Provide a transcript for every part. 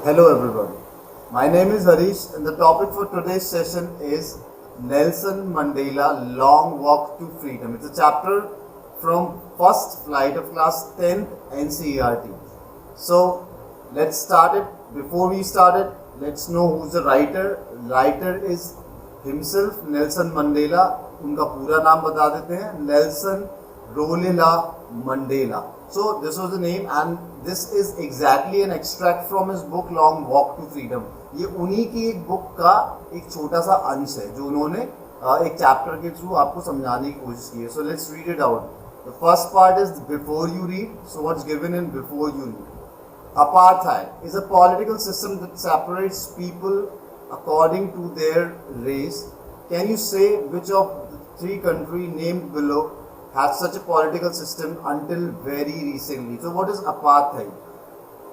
Hello everybody. My name is Harish and the topic for today's session is Nelson Mandela Long Walk to Freedom. It's a chapter from first flight of class 10th NCERT. So let's start it. Before we start it, let's know who's the writer. Writer is himself, Nelson Mandela. उनका पूरा नाम बता देते हैं, Nelson Rolihlahla Mandela. So this was the name and this is exactly an extract from his book Long Walk to Freedom. ये उन्हीं की एक बुक का एक छोटा सा अंश है जो उन्होंने एक चैप्टर के थ्रू आपको समझाने की कोशिश की है. So let's read it out. The first part is before you read. So what's given in before you read? Apartheid is a political system that separates people according to their race. Can you say which of the three countries named below had such a political system until very recently? So what is apartheid?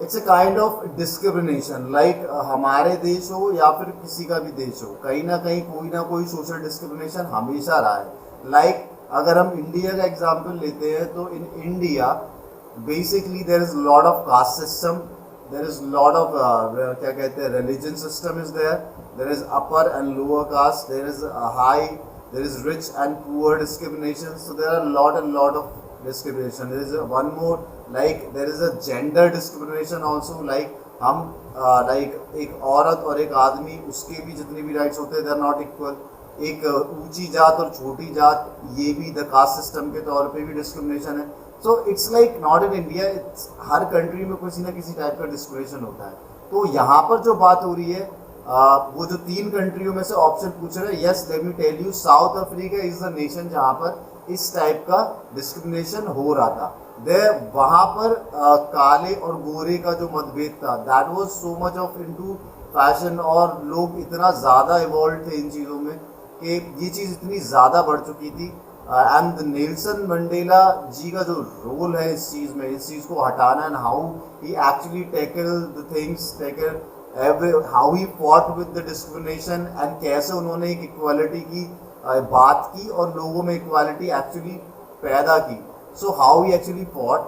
It's a kind of discrimination. Like हमारे देश हो या फिर किसी का भी देश हो, कहीं ना कोई सोशल डिस्क्रिमिनेशन हमेशा रहा है. Like अगर हम इंडिया का एग्जांपल लेते हैं तो in India basically there is lot of caste system, there is lot of क्या कहते हैं religion system is there, there is upper and lower caste, there is high, there is rich and poor discrimination. So there are lot of discrimination. There is one more, like there is a gender discrimination also. Like हम like एक औरत और एक आदमी, उसके भी जितने भी राइट्स होते हैं they are not equal. एक ऊंची जात और छोटी जात, ये भी द कास्ट सिस्टम के तौर पे भी डिस्क्रिमिनेशन है. So it's like not in India, it's her country में किसी ना किसी टाइप का डिस्क्रिमिनेशन होता है. तो यहाँ पर जो बात हो रही है, वो जो तीन कंट्रियों में से ऑप्शन पूछ रहे हैं, yes let me tell you, South Africa is the nation जहाँ पर इस टाइप का डिस्क्रिमिनेशन हो रहा था. वहाँ पर काले और गोरे का जो मतभेद था, that was so much of into fashion, और लोग इतना ज़्यादा इवॉल्व थे इन चीज़ों में कि ये चीज़ इतनी ज़्यादा बढ़ चुकी थी. एंड नेल्सन मंडेला जी का जो रोल है इस चीज़ को हटाना, and how he actually tackle the things, how he fought with the discrimination, and कैसे उन्होंने एक इक्वालिटी की बात की और लोगों में इक्वालिटी एक्चुअली पैदा की. So how he actually fought,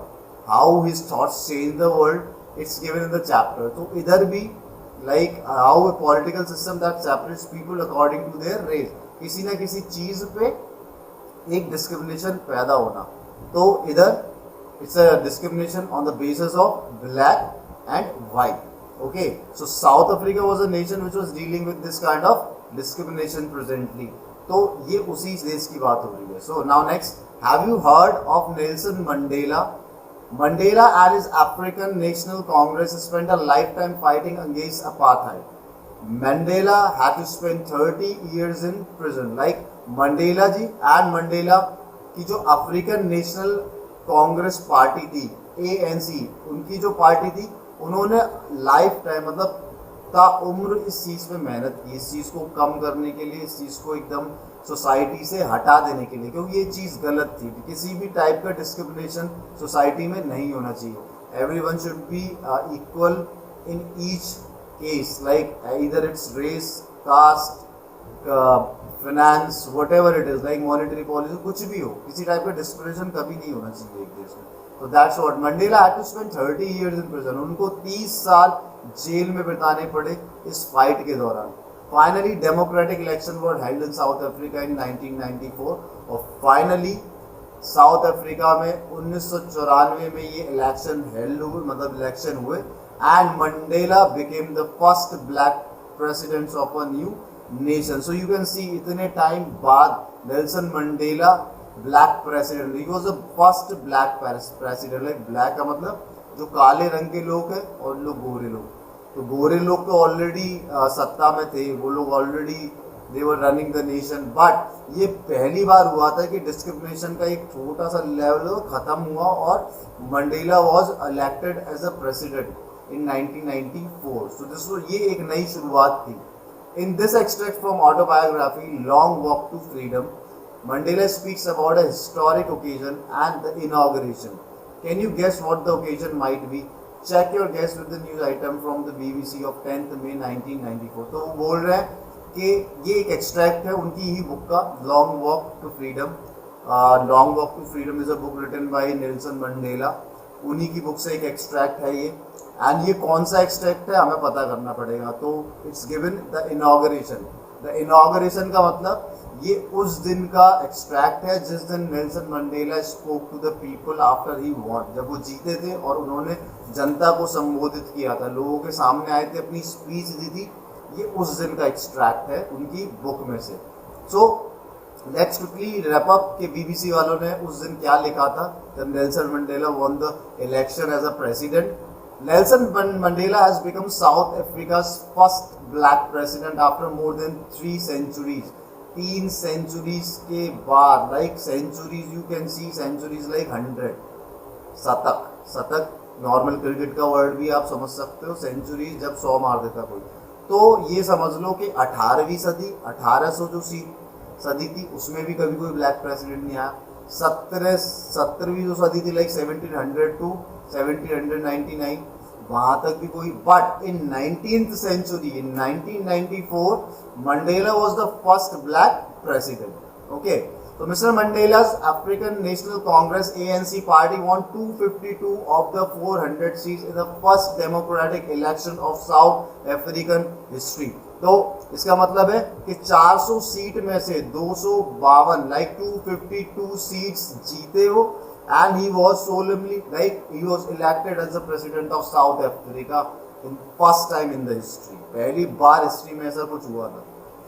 how his thoughts changed the world, it's given in the chapter. तो इधर भी like how a political system that separates people according to their race, किसी ना किसी चीज़ पे एक डिस्क्रिमिनेशन पैदा होना. तो इधर it's a discrimination on the basis of black and white. Okay, so South Africa was a nation which was dealing with this kind of discrimination presently. तो ये उसी देश की बात हो रही है. So now next, have you heard of Nelson Mandela? Mandela and his African National Congress spent a lifetime fighting against apartheid. Mandela had to spend 30 years in prison. Like Mandela ji and Mandela की जो African national Congress party थी, ANC, उनकी जो party थी, उन्होंने life time मतलब ताउम्र इस चीज़ पे मेहनत की, इस चीज़ को कम करने के लिए, इस चीज़ को एकदम सोसाइटी से हटा देने के लिए, क्योंकि ये चीज़ गलत थी. किसी भी टाइप का डिस्क्रिमिनेशन सोसाइटी में नहीं होना चाहिए. Everyone should be equal in each case, like इधर it's race, caste, finance, whatever it is, like monetary policy, कुछ भी हो, किसी टाइप का डिस्क्रिमिनेशन कभी नहीं होना चाहिए एक देश में. So that's what Mandela had to spend 30 years in prison. उनको 30 साल जेल में बिताने पड़े इस फाइट के दौरान. Finally, democratic election were held in South Africa in 1994. और फाइनली साउथ अफ्रीका में 1994 में ये इलेक्शन हेल्ड हुए, मतलब इलेक्शन हुए, and Mandela became the first black president of a new nation. So you can see इतने टाइम बाद Nelson Mandela black president, he was the first black president. Like black का मतलब जो काले रंग के लोग हैं और लोग गोरे लोग. तो गोरे लोग तो ऑलरेडी सत्ता में थे, वो लोग already they were running the nation. But ये पहली बार हुआ था कि डिस्क्रिमिनेशन का एक छोटा सा लेवल खत्म हुआ और Mandela was elected as a president in 1994. So this ये एक नई शुरुआत थी. In this extract from autobiography long walk to freedom, Mandela speaks about a historic occasion and the inauguration. Can you guess what the occasion might be? Check your guess with the news item from the BBC of 10th May 1994. तो वो बोल रहे हैं कि ये एक extract है उनकी ही बुक का, long walk to freedom. Long walk to freedom is a book written by Nelson Mandela. उन्हीं की बुक से एक एक्सट्रैक्ट है ये. एंड ये कौन सा एक्सट्रैक्ट है हमें पता करना पड़ेगा। तो it's given the inauguration. The inauguration का मतलब ये उस दिन का एक्सट्रैक्ट है जिस दिन Nelson Mandela spoke to the people after he won, जब वो जीते थे और उन्होंने जनता को संबोधित किया था, लोगों के सामने आए थे, अपनी स्पीच दी थी। ये उस दिन का एक्सट्रैक्ट है उनकी बुक में से। So let's quickly wrap up कि बीबीसी वालों ने उस दिन क्या लिखा था जब Nelson Mandela won the election as a president. Nelson Mandela has become South Africa's first black president after more than 3 centuries. 3 centuries के बाद, like centuries you can see, centuries like 100. शतक नॉर्मल क्रिकेट का word भी आप समझ सकते हो, century जब 100 मार देता कोई। तो ये समझ लो कि 18वीं सदी, 1800 जो सदी थी उसमें भी कभी कोई ब्लैक प्रेसिडेंट नहीं आया। 17वीं जो सदी थी, लाइक 1700 टू 1799, वहां तक भी कोई। But in 19th century, in 1994, Mandela was the first black president. Okay, so Mr. Mandela's African National Congress (ANC) party won 252 of the 400 seats in the first democratic election of South African history. तो इसका मतलब है कि 400 seat में से 252, like 252 seats जीते वो, and he was solemnly, like he was elected as the president of South Africa in first time in the history. पहली बार हिस्ट्री में ऐसा कुछ हुआ था।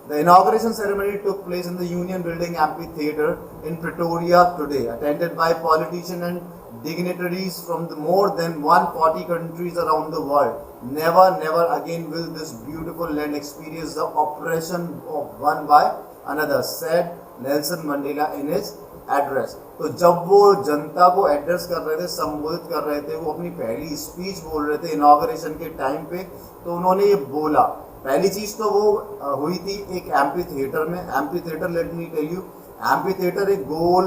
The inauguration ceremony took place in the Union Building Amphitheatre in Pretoria today, attended by politicians and dignitaries from more than 140 countries around the world. Never again will this beautiful land experience the oppression of one by another, said Nelson Mandela in his address. तो जब वो जनता को address कर रहे थे, संबोधित कर रहे थे, वो अपनी पहली स्पीच बोल रहे थे इनॉग्रेशन के टाइम पे, तो उन्होंने ये बोला। पहली चीज तो वो हुई थी एक एम्पी थिएटर में। Amphitheatre, let me tell you, amphitheatre एक गोल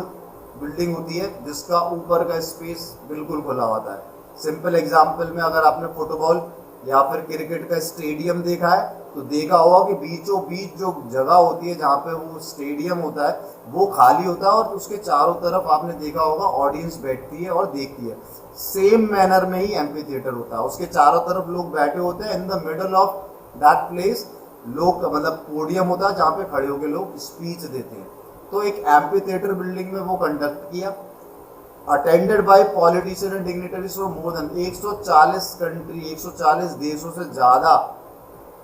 बिल्डिंग होती है जिसका ऊपर का स्पेस बिल्कुल खुला होता है। सिंपल एग्जाम्पल में अगर आपने फुटबॉल या फिर क्रिकेट का स्टेडियम देखा है तो देखा होगा कि बीचों बीच जो जगह होती है जहाँ पे वो स्टेडियम होता है वो खाली होता है और उसके चारों तरफ आपने देखा होगा ऑडियंस बैठती है और देखती है। सेम मैनर में ही एम्पी थिएटर होता है, उसके चारों तरफ लोग बैठे होते हैं। In the middle of that place लोग, मतलब पोडियम होता है जहाँ पे खड़े होकर लोग स्पीच देते हैं। तो एक एम्पी थिएटर बिल्डिंग में वो कंडक्ट किया, attended by politician and dignitaries from more than 140 country, 140 देशों से ज़्यादा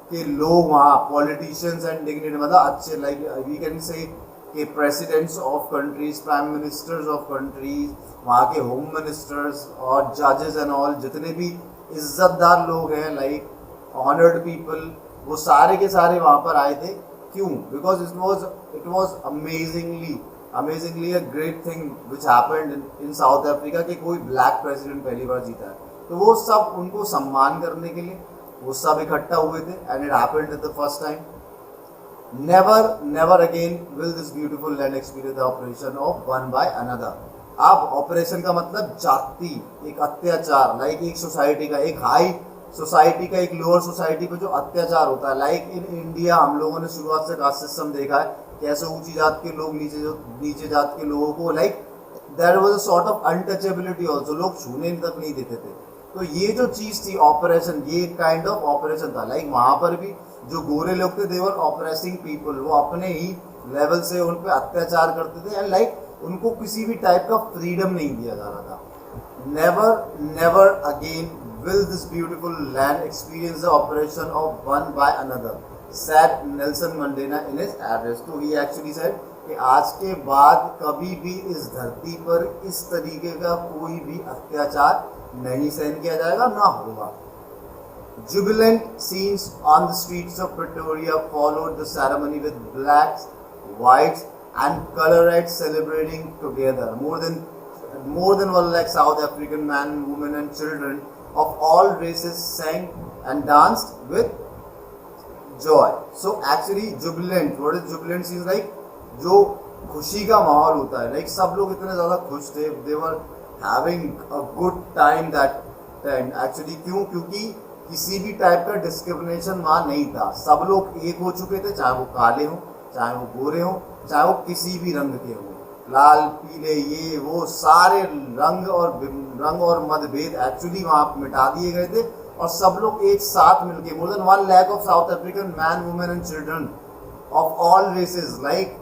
के लोग वहाँ, पॉलिटिशियंस एंड डिग्निटरी, मतलब अच्छे, like we can say that presidents of countries, prime ministers of countries, वहाँ के होम मिनिस्टर्स और जजेस एंड ऑल, जितने भी इज्जतदार लोग हैं, लाइक ऑनर्ड पीपल, वो सारे के सारे वहाँ पर आए थे। क्यों? Because it was amazingly a great thing which happened in south Africa कि कोई ब्लैक प्रेसिडेंट पहली बार जीता है। तो वो सब उनको सम्मान करने के लिए वो सब इकट्ठा हुए थे, and it happened at the first time. Never again will this beautiful land experience the oppression of one by another. अब ऑपरेशन का मतलब जाति, एक अत्याचार, लाइक एक सोसाइटी का, एक हाई सोसाइटी का एक लोअर सोसाइटी पे जो अत्याचार होता है। लाइक इन इंडिया हम लोगों ने शुरुआत से कास्ट सिस्टम देखा है, कैसे ऊंची जात के लोग नीचे जात के लोगों को, like there was a sort of untouchability also, लोग छूने तक नहीं देते थे। तो ये जो चीज़ थी ऑपरेशन, ये एक काइंड ऑफ ऑपरेशन था। लाइक वहाँ पर भी जो गोरे लोग थे, देवर ऑपरेसिंग पीपल, वो अपने ही लेवल से उन पर अत्याचार करते थे, एंड लाइक उनको किसी भी टाइप का फ्रीडम नहीं दिया जा रहा था। Never again will this beautiful land experience the operation of one by another, said Nelson Mandela in his address. तो he actually said कि आज के बाद कभी भी इस धरती पर इस तरीके का कोई भी अत्याचार नहीं सहन किया जाएगा, ना होगा। Jubilant scenes on the streets of Pretoria followed the ceremony with blacks, whites and colorites celebrating together. More than 1 lakh South African men, women and children of all races sang and danced with joy. So actually jubilant, what is jubilant is like जो खुशी का माहौल होता है, like सब लोग इतने ज़्यादा खुश थे, they were having a good time that time actually। क्यों? क्योंकि किसी भी टाइप का डिस्क्रिमिनेशन वहाँ नहीं था, सब लोग एक हो चुके थे, चाहे वो काले हों, चाहे वो गोरे हों, चाहे वो किसी भी रंग के हों, लाल पीले ये वो सारे रंग और मतभेद एक्चुअली वहाँ मिटा दिए गए थे। और सब लोग एक साथ मिलके more than 1 lakh of South African man women and children of all races like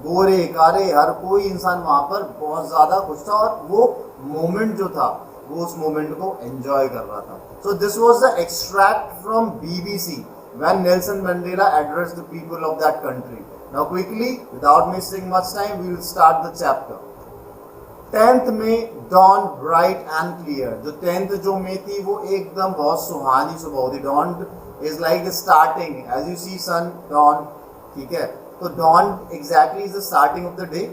गोरे कारे हर कोई इंसान वहां पर बहुत ज्यादा खुश था और वो मोमेंट जो था वो उस मोमेंट को एंजॉय कर रहा था. So this was the extract from BBC when Nelson Mandela addressed the people of that country. Now quickly, without wasting much time, we will start the chapter. 10th May dawned bright and clear. जो 10th जो May थी वो एकदम बहुत सुहानी सुबह होती. Dawned is like the starting. As you see sun dawn, ठीक है. तो dawn exactly is the starting of the day.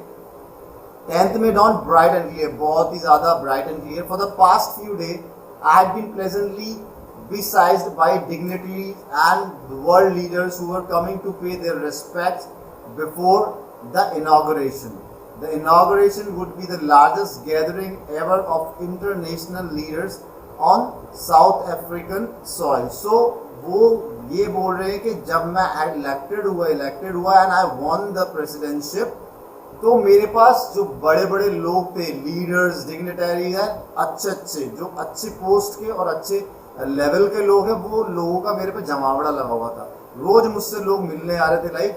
10th May dawned bright and clear. बहुत ही ज़्यादा bright and clear. For the past few days, I had been pleasantly besieged by dignitaries and world leaders who were coming to pay their respects before the inauguration. The inauguration would be the largest gathering ever of international leaders on South African soil. So वो ये बोल रहे हैं कि जब मैं elected हुआ and I won the presidentship, तो मेरे पास जो बड़े बड़े लोग थे, लीडर्स, डिग्निटरीज हैं, अच्छे जो अच्छे पोस्ट के और अच्छे लेवल के लोग हैं, वो लोगों का मेरे पे जमावड़ा लगा हुआ था. रोज मुझसे लोग मिलने आ रहे थे like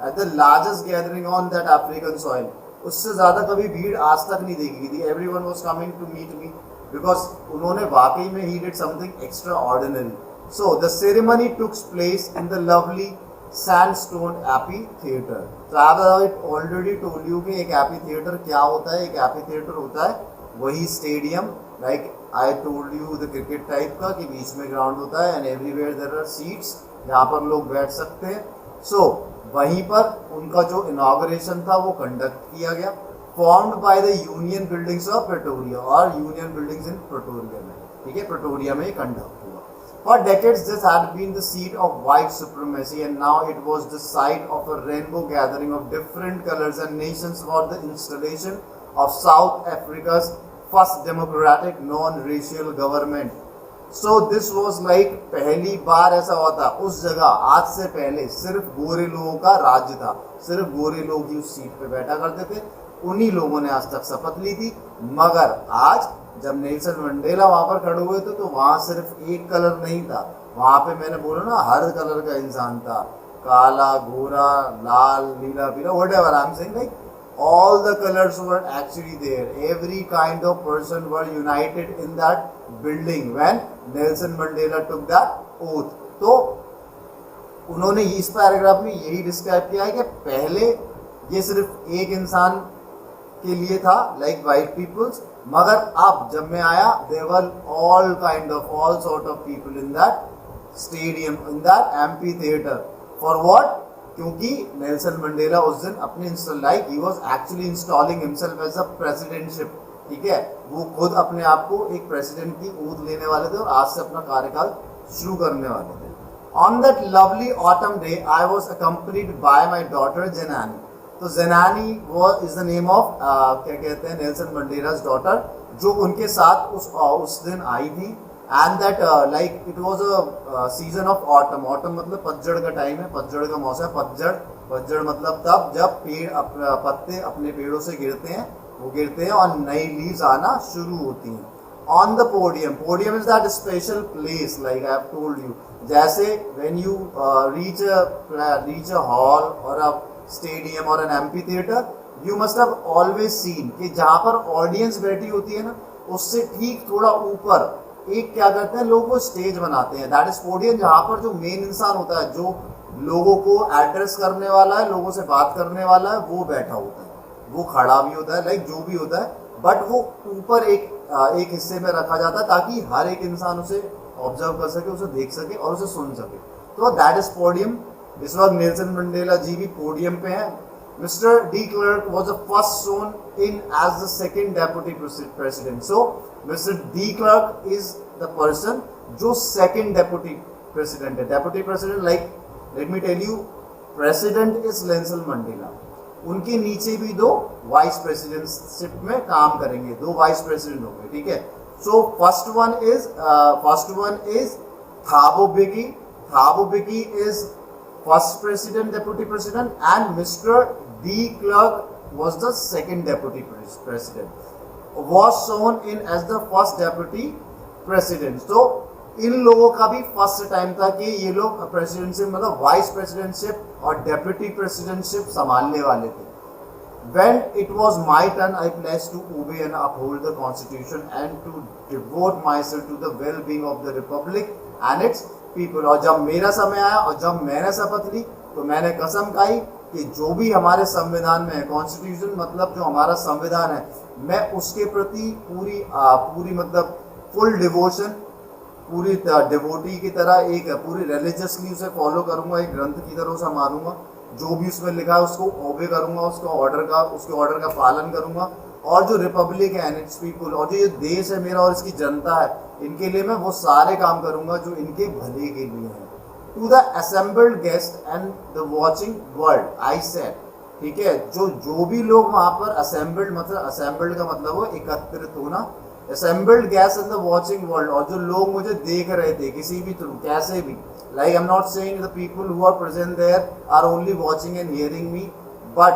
at the largest gathering on that African soil. उससे ज़्यादा कभी भीड़ आज तक नहीं देखी थी. Everyone was coming to meet me because उन्होंने वाकई में ही did something extraordinary. So the ceremony took place in the lovely sandstone amphitheatre. तो आई ऑलरेडी टोल्ड यू कि एक एपी थिएटर क्या होता है. एक एपी थिएटर होता है वही stadium like I told you the cricket type का कि बीच में ग्राउंड होता है and everywhere there are seats जहाँ पर लोग बैठ सकते हैं. सो वहीं पर उनका जो इनॉग्रेशन था वो कंडक्ट किया गया. Formed by the union buildings of Pretoria और यूनियन बिल्डिंग्स इन प्रेटोरिया में, ठीक है, प्रेटोरिया में कंडक्ट हुआ. For decades this had been the seat of white supremacy and now it was the site of a rainbow gathering of different colors and nations for the installation of South Africa's first democratic non-racial government. So this was like पहली बार ऐसा हुआ था उस जगह. आज से पहले सिर्फ गोरे लोगों का राज्य था, सिर्फ गोरे लोग ही उस सीट पे बैठा करते थे, उन्हीं लोगों ने आज तक शपथ ली थी. मगर आज जब नेल्सन मंडेला वहां पर खड़े हुए थे तो वहां सिर्फ एक कलर नहीं था, वहां पे मैंने बोला ना हर कलर का इंसान था, काला, गोरा, लाल, नीला, पीला, whatever I am saying like all the colors were actually there. Every kind of person were united in that building when Nelson Mandela took that oath. तो उन्होंने इस पैराग्राफ में यही डिस्क्राइब किया है कि पहले ये सिर्फ एक इंसान के लिए था लाइक वाइट पीपल्स, मगर अब जब मैं आया there were all sort of people in that stadium, in that amphitheater. For what? क्योंकि नेल्सन मंडेला उस दिन अपने लाइक ही was actually installing himself as a presidentship, ठीक है, वो खुद अपने आप को एक प्रेसिडेंट की ओथ लेने वाले थे और आज से अपना कार्यकाल शुरू करने वाले थे. On that lovely autumn day I was accompanied by my daughter Janani. तो जेनानी वो इज द नेम ऑफ क्या कहते हैं नेल्सन मंडेला's डॉटर, जो उनके साथ उस दिन आई थी. And that like it was a season of autumn. Autumn मतलब पतझड़ का टाइम है, पतझड़ का मौसम. पतझड़ मतलब तब जब पेड़ पत्ते अपने पेड़ों से गिरते हैं और नई लीव्स आना शुरू होती हैं. On the podium is that special place like I have told you. जैसे when you reach a hall और अ स्टेडियम और an amphitheatre, you must have always seen कि जहाँ पर ऑडियंस बैठी होती है ना, उससे ठीक थोड़ा ऊपर एक क्या करते हैं लोग, वो स्टेज बनाते हैं. दैट इज पोडियम, जहाँ पर जो मेन इंसान होता है, जो लोगों को एड्रेस करने वाला है, लोगों से बात करने वाला है, वो बैठा होता है, वो खड़ा भी होता है, लाइक जो भी होता है, बट वो ऊपर एक हिस्से में रखा जाता है ताकि हर एक इंसान उसे ऑब्जर्व कर सके, उसे देख सके और उसे सुन सके. तो दैट इज पोडियम. इस वक्त नेल्सन मंडेला जी भी पोडियम पे हैं. Mr de Klerk was the first sworn in as the second deputy president. So Mr de Klerk is the person जो सेकेंड डेप्यूटी प्रेसिडेंट है. Deputy president like let me tell you, president is Nelson Mandela, उनके नीचे भी दो vice presidentship में काम करेंगे, दो वाइस प्रेसिडेंट होंगे, ठीक है. सो फर्स्ट वन इज थाबो बिकी. थाबो बिकी is first president, deputy president, and Mr. D. Clark was the second deputy president, was sworn in as the first deputy president. So इन लोगों का भी फर्स्ट टाइम था कि ये लोग प्रेसिडेंटशिप मतलब वाइस प्रेसिडेंटशिप और डेप्यूटी प्रेसिडेंटशिप संभालने वाले थे. When it was my turn, I pledged to obey and uphold the constitution and to devote myself to the well-being of the republic and its people. और जब मेरा समय आया और जब मैंने शपथ ली तो मैंने कसम खाई कि जो भी हमारे संविधान में है, कॉन्स्टिट्यूशन मतलब जो हमारा संविधान है, मैं उसके प्रति पूरी मतलब फुल डिवोशन, पूरी डिवोटी की तरह एक पूरी रिलीजियसली उसे फॉलो करूंगा, एक ग्रंथ की तरह उसे मानूंगा, जो भी उसमें लिखा है उसको ओबे करूंगा, उसके ऑर्डर का पालन करूंगा, और जो रिपब्लिक है एंड इट्स पीपल, और जो ये देश है मेरा और इसकी जनता है, इनके लिए मैं वो सारे काम करूंगा जो इनके भले के लिए हैं. To the assembled guest and the watching world I said, ठीक है, जो भी लोग वहां पर असेंबल्ड का मतलब वो एकत्रित होना, assembled guest and the watching world, और जो लोग मुझे देख रहे थे किसी भी थ्रू कैसे भी, like I'm not saying the people who are present there are only watching and hearing me, but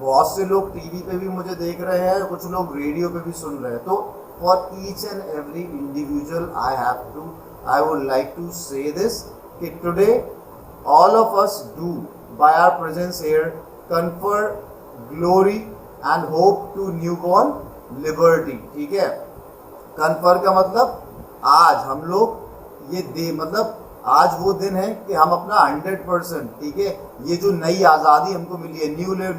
बहुत से लोग टीवी पे भी मुझे देख रहे हैं, कुछ लोग रेडियो पे भी सुन रहे हैं. तो for each and every individual I would like to say this कि today all of us do by our presence here confer glory and hope to newborn liberty. ठीक है, कन्फर का मतलब आज हम लोग ये दे मतलब आज वो दिन है कि हम अपना 100%, ठीक है, ये जो नई आज़ादी हमको मिली है,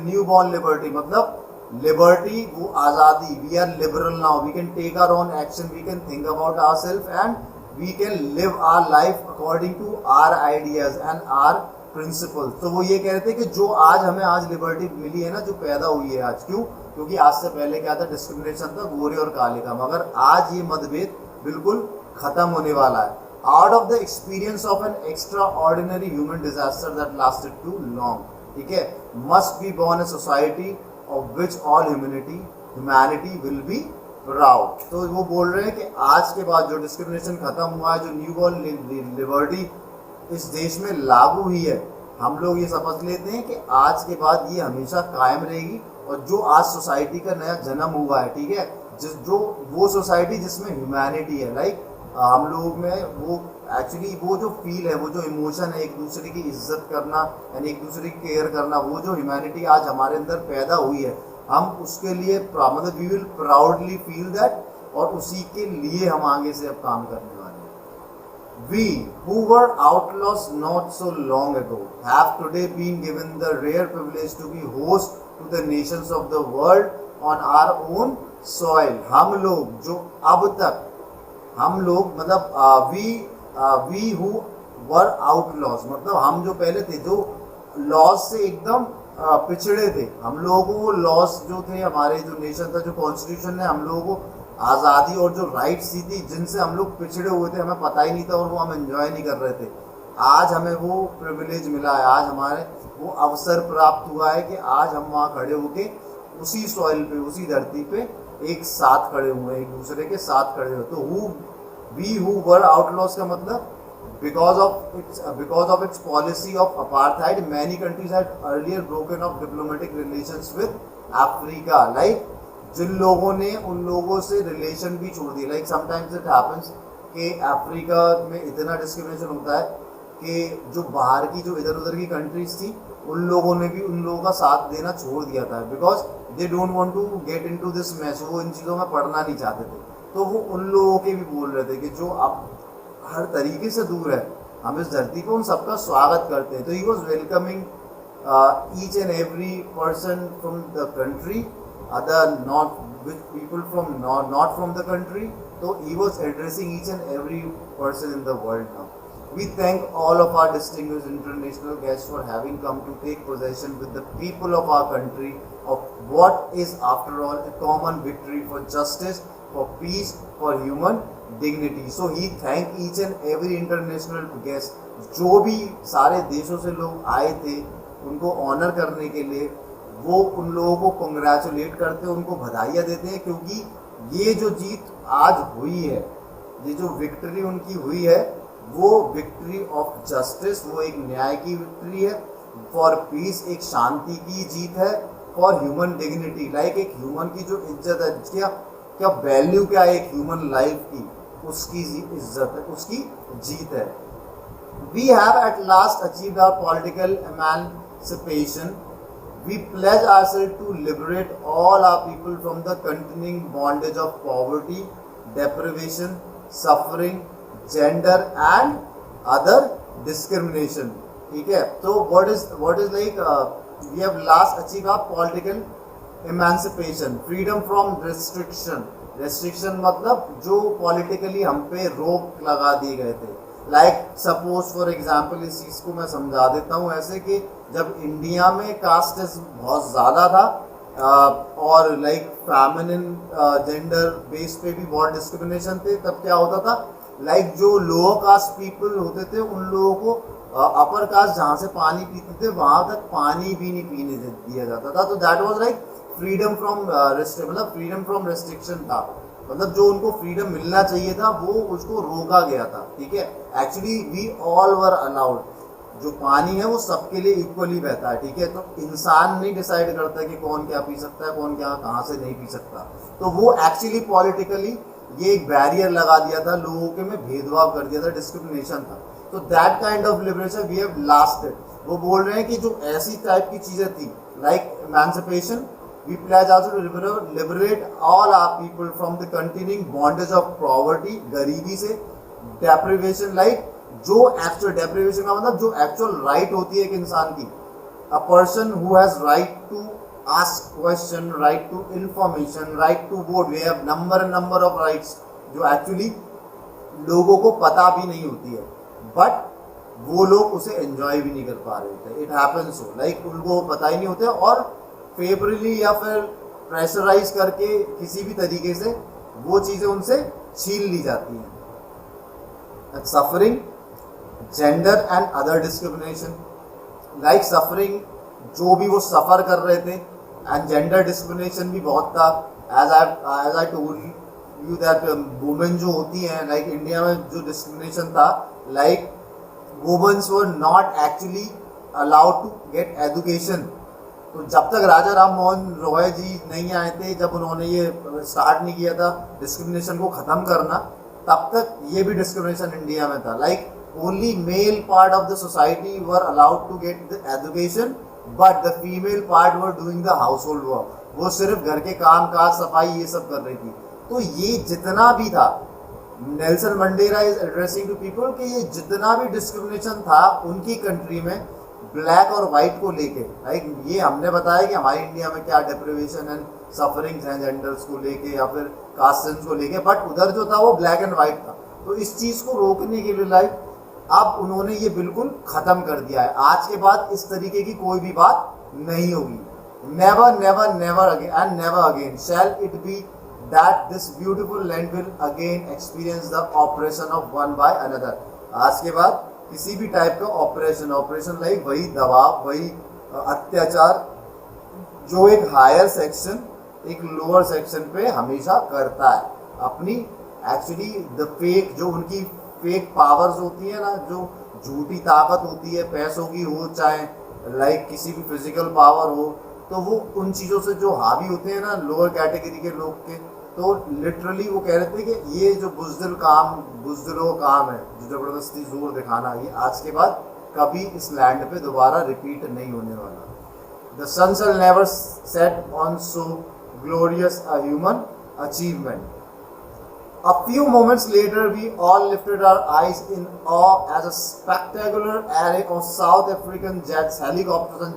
न्यू बॉर्न लिबर्टी मतलब लिबर्टी, वो आज़ादी, we are liberal now, we can take our own action, we can think about ourself and we can live our life according to our ideas and our principles. तो वो ये कह रहे थे कि जो आज लिबर्टी मिली है ना, जो पैदा हुई है आज, क्यों? क्योंकि आज से पहले क्या था, डिस्क्रिमिनेशन था, गोरे और काले का, मगर आज ये मतभेद बिल्कुल खत्म होने वाला है. Out of the experience of an extraordinary human disaster that lasted too long, ठीक है, must be born a society of which all humanity will be proud. तो वो बोल रहे हैं कि आज के बाद जो डिस्क्रिमिनेशन खत्म हुआ है, जो न्यू बॉर्न लिबर्टी इस देश में लागू हुई है, हम लोग ये समझ लेते हैं कि आज के बाद ये हमेशा कायम रहेगी. और जो आज सोसाइटी का नया जन्म हुआ है, ठीक है, जो वो सोसाइटी जिसमें ह्यूमैनिटी है, लाइक हम लोग में वो एक्चुअली वो जो फील है, वो जो इमोशन है, एक दूसरे की इज्जत करना यानी एक दूसरे की केयर करना, वो जो ह्यूमैनिटी आज हमारे अंदर पैदा हुई है, हम उसके लिए मतलब we will proudly feel that, और उसी के लिए हम आगे से अब काम करने वाले हैं. We who were outlaws not so long ago have today been given the rare privilege to be host to the nations of the world on our own soil. हम लोग जो अब तक हम लोग मतलब वी हु वर आउटलॉज मतलब हम जो पहले थे, जो लॉज से एकदम पिछड़े थे, हम लोगों को वो लॉज जो थे, हमारे जो नेशन था, जो कॉन्स्टिट्यूशन ने हम लोगों को आज़ादी और जो राइट्स दी थी, जिनसे हम लोग पिछड़े हुए थे, हमें पता ही नहीं था और वो हम एंजॉय नहीं कर रहे थे, आज हमें वो प्रिविलेज मिला है, आज हमारे वो अवसर प्राप्त हुआ है कि आज हम वहाँ खड़े होके उसी सॉइल पे, उसी धरती पे एक साथ खड़े हुए, एक दूसरे के साथ खड़े हुए. तो वी हु वर आउटलॉज का मतलब because of its policy of apartheid, many countries had earlier broken off diplomatic relations with Africa. Like जिन लोगों ने उन लोगों से रिलेशन भी छोड़ दिए, like sometimes it happens कि अफ्रीका में इतना डिस्क्रिमिनेशन होता है कि जो बाहर की जो इधर उधर की कंट्रीज थी, उन लोगों ने भी उन लोगों का साथ देना छोड़ दिया था, because they don't want to get into this mess, वो इन चीज़ों में पढ़ना नहीं चाहते थे. तो वो उन लोगों के भी बोल रहे थे कि जो अब हर तरीके से दूर है, हम इस धरती पे उन सबका स्वागत करते हैं. तो he was welcoming each and every person from the country, other not with people from not from the country. तो he was addressing each and every person in the world now. We thank all of our distinguished international guests for having come to take possession with the people of our country of what is after all a common victory for justice, for peace, for human dignity. So he thanked each and every international guest. जो भी सारे देशों से लोग आए थे उनको honour करने के लिए, वो उन लोगों को कंग्रेचुलेट करते हैं, उनको बधाइयाँ देते हैं, क्योंकि ये जो जीत आज हुई है, ये जो विक्ट्री उनकी हुई है, वो विक्ट्री ऑफ जस्टिस, वो एक न्याय की विक्ट्री है, फॉर पीस एक शांति की जीत है, फॉर ह्यूमन डिग्निटी लाइक एक ह्यूमन की जो इज्जत है, क्या क्या वैल्यू क्या है एक ह्यूमन लाइफ की, उसकी इज्जत है, उसकी जीत है। We have at last achieved our political emancipation. We pledge ourselves to liberate all our people from the continuing bondage of poverty, deprivation, suffering, gender and other discrimination. ठीक है, तो what is like we have last achieved our political emancipation, freedom from restriction. restriction मतलब जो politically हम पे रोक लगा दिए गए थे। लाइक सपोज फॉर एग्जाम्पल, इस चीज़ को मैं समझा देता हूँ ऐसे कि जब इंडिया में कास्टिज्म बहुत ज़्यादा था और लाइक फेमिनिन जेंडर बेस पे भी बहुत डिस्क्रिमिनेशन थे, तब क्या होता था, लाइक जो लोअर कास्ट पीपल होते थे उन लोगों को अपर कास्ट जहाँ से पानी पीते थे वहाँ तक पानी भी नहीं पीने दिया जाता था। तो that was like freedom from मतलब फ्रीडम फ्रॉम रेस्ट्रिक्शन था, मतलब जो उनको फ्रीडम मिलना चाहिए था वो उसको रोका गया था। ठीक है, actually we all were allowed, जो पानी है वो सबके लिए इक्वली बहता है। ठीक है, तो इंसान नहीं डिसाइड करता कि कौन क्या पी सकता है, कौन क्या कहाँ से नहीं पी सकता। तो वो एक्चुअली पॉलिटिकली ये एक बैरियर लगा दिया था, लोगों के में भेदभाव कर दिया था, डिस्क्रिमिनेशन था। तो that kind of liberation we have lasted. वो बोल रहे हैं कि जो ऐसी टाइप की चीज़ें थी like emancipation, we pledge also to liberate all our people from the continuing bondage of poverty, गरीबी से, deprivation, like जो actual deprivation का मतलब जो actual right होती है एक इंसान की, a person who has right to ask question, right to information, right to vote, we have number of rights जो actually लोगों को पता भी नहीं होती है, but वो लोग उसे enjoy भी नहीं कर पा रहे थे। It happens so, like उनको पता ही नहीं होता और फेवरली या फिर प्रेशराइज करके किसी भी तरीके से वो चीज़ें उनसे छीन ली जाती हैं। Suffering, gender and other discrimination, like suffering जो भी वो सफ़र कर रहे थे, एंड जेंडर डिस्क्रिमिनेशन भी बहुत था। As I told you that women जो होती हैं, लाइक इंडिया में जो डिस्क्रिमिनेशन था, like women's were not actually allowed to get education. तो जब तक राजा राम मोहन रॉय जी नहीं आए थे, जब उन्होंने ये स्टार्ट नहीं किया था डिस्क्रिमिनेशन को ख़त्म करना, तब तक ये भी डिस्क्रिमिनेशन इंडिया में था। Like only male part of the society were allowed to get the education, but the female part were doing the household work. वो सिर्फ घर के काम काज सफाई ये सब कर रही थी। तो ये जितना भी था, Nelson Mandela is addressing to people कि ये जितना भी डिस्क्रिमिनेशन था उनकी कंट्री में ब्लैक और वाइट को लेके, लाइक ये हमने बताया कि हमारे इंडिया में क्या डिप्रिवेशन एंड सफरिंग्स हैं जेंडर्स को लेके या फिर कास्ट्स को लेके, बट उधर जो था वो ब्लैक एंड वाइट था। तो इस चीज़ को रोकने के लिए लाइक अब उन्होंने ये बिल्कुल ख़त्म कर दिया है। आज के बाद इस तरीके की कोई भी बात नहीं होगी। Never never never again and never again shall it be that this beautiful land will again experience the oppression of one by another. आज के बाद किसी भी टाइप का ऑपरेशन लाइक वही दबाव, वही अत्याचार जो एक हायर सेक्शन एक लोअर सेक्शन पे हमेशा करता है। अपनी एक्चुअली द फेक, जो उनकी फेक पावर्स होती है ना, जो झूठी ताकत होती है पैसों की हो, चाहे लाइक किसी भी फिजिकल पावर हो, तो वो उन चीज़ों से जो हावी होते हैं ना लोअर कैटेगरी के लोग के, तो लिटरली वो कह रहे थे कि ये जो बुज़दिलों काम है, जो ज़बरदस्ती जोर दिखाना, ये आज के बाद कभी इस लैंड पे दोबारा रिपीट नहीं होने वाला। The sun shall never set on so glorious a human achievement. A few moments later, we all lifted our eyes in awe as a spectacular array of South African jets, helicopters, and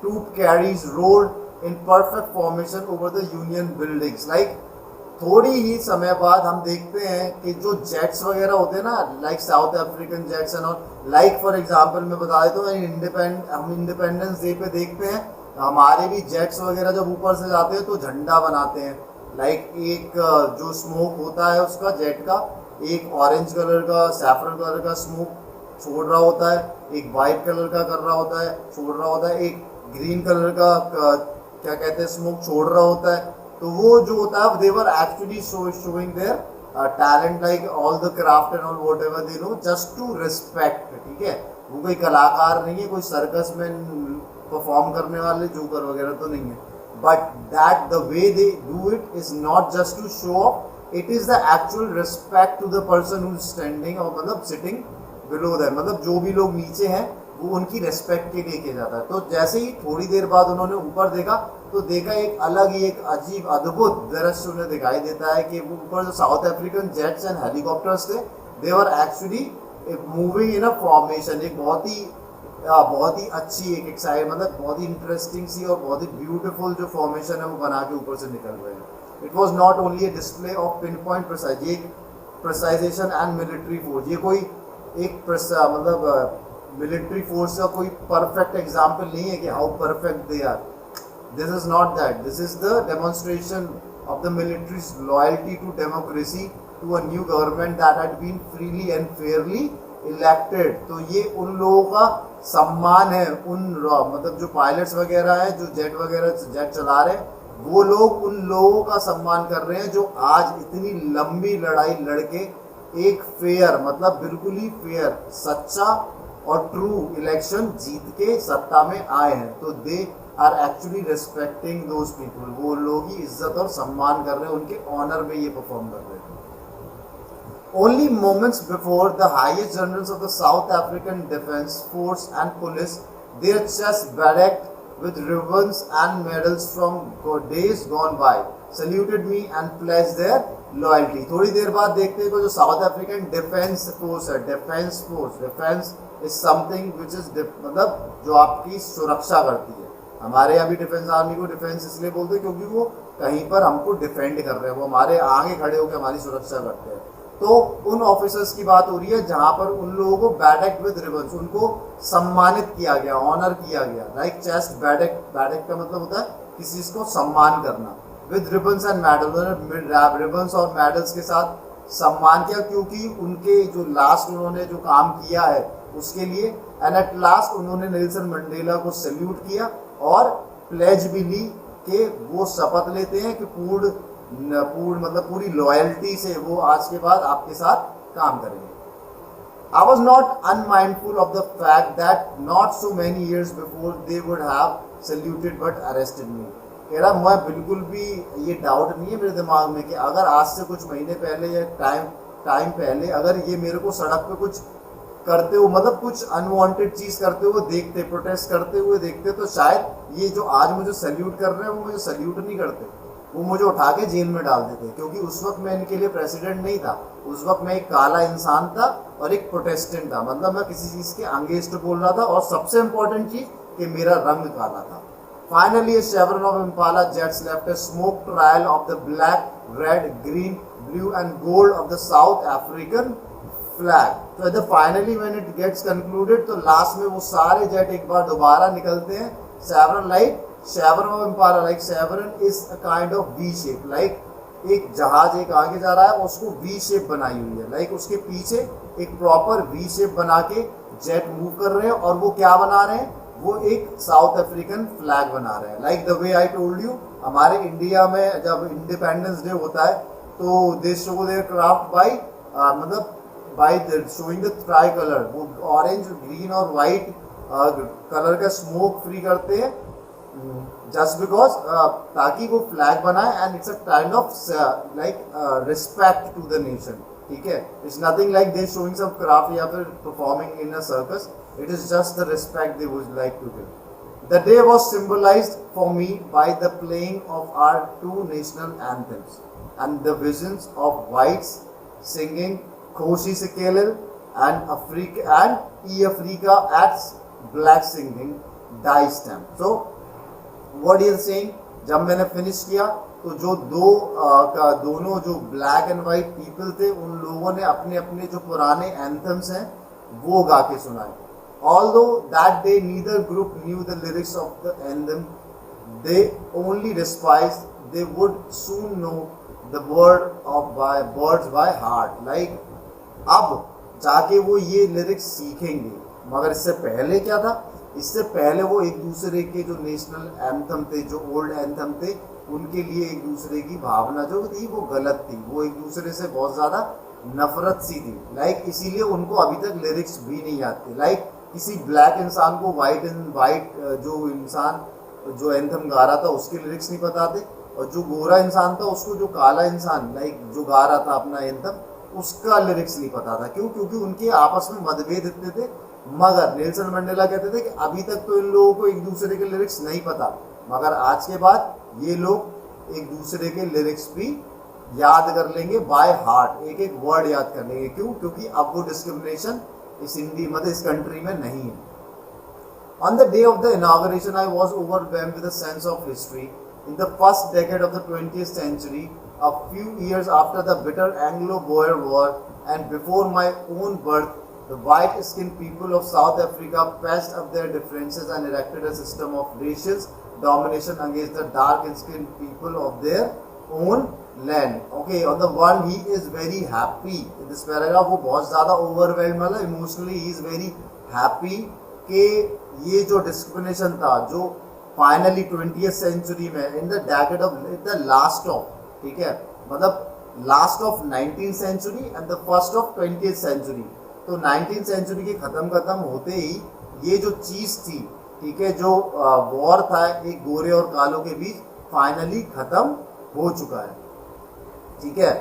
troop carriers rolled in perfect formation over the Union buildings. Like थोड़ी ही समय बाद हम देखते हैं कि जो jets वगैरह होते हैं ना, like south African jets and all, like for example मैं बता देता हूँ, हम इंडिपेंडेंस डे पे देखते हैं हमारे भी जेट्स वगैरह जब ऊपर से जाते हैं तो झंडा बनाते हैं। लाइक एक जो स्मोक होता है उसका जेट का, एक ऑरेंज कलर का सैफरन कलर का स्मोक छोड़ रहा होता है, एक वाइट कलर का कर रहा होता है छोड़ रहा होता है, एक ग्रीन कलर का क्या कहते हैं स्मोक छोड़ रहा होता है। तो वो जो होता है they were actually showing their talent, like all the craft and all whatever they know, just to respect. ठीक है, वो कोई कलाकार नहीं है, कोई सर्कस में परफॉर्म करने वाले जोकर वगैरह तो नहीं है, but that the way they do it is not just to show off, it is the actual respect to the person who is standing, और मतलब सिटिंग बिलो देम, मतलब जो भी लोग नीचे हैं वो उनकी रेस्पेक्ट के लिए किया जाता है। तो जैसे ही थोड़ी देर बाद उन्होंने ऊपर देखा तो देखा एक अलग ही, एक अजीब अद्भुत दृश्य उन्हें दिखाई देता है कि वो ऊपर जो South African jets and helicopters थे, they were actually moving in a formation. एक बहुत ही अच्छी एक एक्साइट, मतलब बहुत ही इंटरेस्टिंग सी और बहुत ही ब्यूटीफुल जो फॉर्मेशन है वो बना के ऊपर से निकल रहे हैं। It was not only A display of pin point precise, ये प्रिसाइजेशन एंड मिलिट्री फोर्स, ये कोई एक मतलब मिलिट्री फोर्स का कोई परफेक्ट एग्जाम्पल नहीं है कि how perfect they are. This is not that, this is the demonstration of the military's loyalty to democracy, to a new government that had been freely and fairly elected. तो ये उन लोगों का सम्मान है, उन मतलब जो पायलट्स वगैरह हैं, जो जेट चला रहे हैं, वो लोग उन लोगों का सम्मान कर रहे हैं जो आज इतनी लंबी लड़ाई लड़के एक फेयर, मतलब बिल्कुल ही फेयर, सच्चा और ट्रू इलेक्शन जीत के सत्ता में आए हैं। तो they are actually respecting those people, वो लोग ही इज्जत और सम्मान कर रहे हैं, उनके ऑनर में ये परफॉर्म कर रहे हैं। Only moments before, the highest generals of the South African Defence Force and Police, their chests bedecked with ribbons and medals from days gone by, saluted me and pledged their loyalty. थोड़ी देर बाद देखते हैं जो South African defence force है, defence is something which is, मतलब जो आपकी सुरक्षा करती है। हमारे यहाँ भी डिफेंस आर्मी को डिफेंस इसलिए बोलते हैं क्योंकि वो कहीं पर हमको डिफेंड कर रहे हैं, वो हमारे आगे खड़े होकर हमारी सुरक्षा करते हैं। तो उन ऑफिसर्स की बात हो रही है जहां पर उन लोगों को बैडेक्ड विद रिबन्स, उनको सम्मानित किया गया, ऑनर किया गया। लाइक चेस्ट बैडेक्ड का मतलब होता है किसी चीज को सम्मान करना, with ribbons and medal, ribbons और मेडल्स के साथ सम्मान किया, क्योंकि उनके जो लास्ट उन्होंने जो काम किया है उसके लिए। एंड एट लास्ट उन्होंने नेल्सन मंडेला को सल्यूट किया और प्लेज भी ली कि वो शपथ लेते हैं कि मतलब पूरी लॉयल्टी से वो आज के बाद आपके साथ काम करेंगे। I was not unmindful of the fact that not so many years before they would have saluted but arrested me. कह रहा मैं बिल्कुल भी ये डाउट नहीं है मेरे दिमाग में कि अगर आज से कुछ महीने पहले या टाइम पहले अगर ये मेरे को सड़क पे कुछ करते हुए, मतलब कुछ अनवांटेड चीज करते हुए देखते, प्रोटेस्ट करते हुए देखते, तो शायद ये जो आज मुझे सल्यूट कर रहे हैं वो मुझे सल्यूट नहीं करते, वो मुझे उठा के जेल में डाल देते, क्योंकि उस वक्त मैं इनके लिए प्रेसिडेंट नहीं था। उस वक्त मैं एक काला इंसान था और एक प्रोटेस्टेंट था, मतलब मैं किसी चीज़ के अगेंस्ट बोल रहा था, और सबसे इम्पोर्टेंट चीज़ कि मेरा रंग काला था। Finally, a chevron of Impala jets left a smoke trail of the black, red, green, blue and gold of the South African flag. So finally when it gets concluded, तो लास्ट में वो सारे jet एक बार दोबारा निकलते हैं। chevron of Impala, like chevron is a kind of V shape, like एक जहाज एक आगे जा रहा है उसको V शेप बनाई हुई है, लाइक उसके पीछे एक प्रॉपर V शेप बना के जेट मूव कर रहे हैं, और वो क्या बना रहे हैं, वो एक साउथ अफ्रीकन फ्लैग बना रहे हैं। Like the way I told you, हमारे इंडिया में जब इंडिपेंडेंस डे होता है तो they show their craft by मतलब by showing the tricolour, वो ऑरेंज, ग्रीन और वाइट कलर का स्मोक फ्री करते हैं जस्ट बिकॉज ताकि वो फ्लैग बनाए, and it's a kind of like respect to the nation. ठीक है, it's nothing like they showing some craft या फिर performing in a circus, it is just the respect they would like to give. The day was symbolized for me by the playing of our two national anthems and the visions of whites singing Khoshi Sikelel and Africa at black singing Die Stamp. So what he is saying, जब मैंने finish किया तो जो दोनों जो black and white people थे उन लोगों ने अपने अपने जो पुराने एंथम्स हैं वो गा के सुनाए। Although that day neither group knew the lyrics of the anthem they only despised, they would soon know the words by heart. Like अब जाके वो ये लिरिक्स सीखेंगे, मगर इससे पहले क्या था, इससे पहले वो एक दूसरे के जो नेशनल एंथम थे, जो ओल्ड एंथम थे, उनके लिए एक दूसरे की भावना जो थी वो गलत थी, वो एक दूसरे से बहुत ज़्यादा नफरत सी थी। लाइक इसीलिए उनको अभी तक लिरिक्स भी नहीं आती। लाइक किसी ब्लैक इंसान को वाइट जो इंसान जो एंथम गा रहा था उसके लिरिक्स नहीं पता थे, और जो गोरा इंसान था उसको जो काला इंसान लाइक जो गा रहा था अपना एंथम उसका लिरिक्स नहीं पता था। क्यों? क्योंकि उनके आपस में मतभेद इतने थे। मगर नेल्सन मंडेला कहते थे कि अभी तक तो इन लोगों को एक दूसरे के लिरिक्स नहीं पता, मगर आज के बाद ये लोग एक दूसरे के लिरिक्स भी याद कर लेंगे बाय हार्ट, एक एक वर्ड याद कर लेंगे। क्यों? क्योंकि अब वो डिस्क्रिमिनेशन इस इंडिया मतलब इस कंट्री में नहीं है। On the day of the inauguration, I was overwhelmed with a sense of history. In the first decade of the 20th century, a few years after the bitter Anglo-Boer War and before my own birth, the white-skinned people of South Africa patched up their differences and erected a system of racial domination against the dark-skinned people of their own land. Okay, on the one, he is very happy. In this paragraph, वो बहुत ज़्यादा overwhelmed मतलब emotionally he is very happy कि ये जो discrimination था जो finally 20th century में in the decade of the last of, ठीक है, मतलब last of 19th century and the first of 20th century, तो 19th सेंचुरी के खत्म होते ही ये जो चीज़ थी, ठीक है, जो वॉर था एक गोरे और कालों के बीच फाइनली खत्म हो चुका है। ठीक है,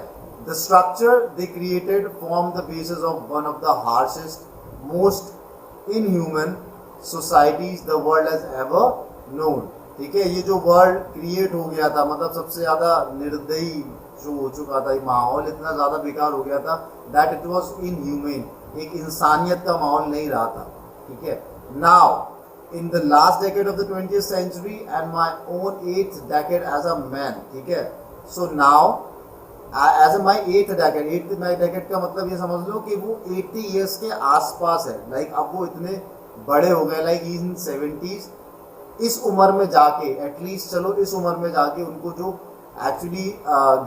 the structure they created form the basis of one of the harshest most inhuman societies the world has ever known. ठीक है, ये जो वर्ल्ड क्रिएट हो गया था मतलब सबसे ज़्यादा निर्दयी जो हो चुका था, माहौल इतना ज़्यादा बेकार हो गया था दैट इट वॉज इनह्यूमन, एक इंसानियत का माहौल नहीं रहा था। ठीक है, now in the last decade of the 20th century and my own 8th decade as a man, ठीक है, so now as a my 8th decade का मतलब ये समझ लो कि वो 80 years के आसपास है, लाइक अब वो इतने बड़े हो गए, लाइक इन 70s, इस उम्र में जाके एटलीस्ट चलो इस उम्र में जाके उनको जो एक्चुअली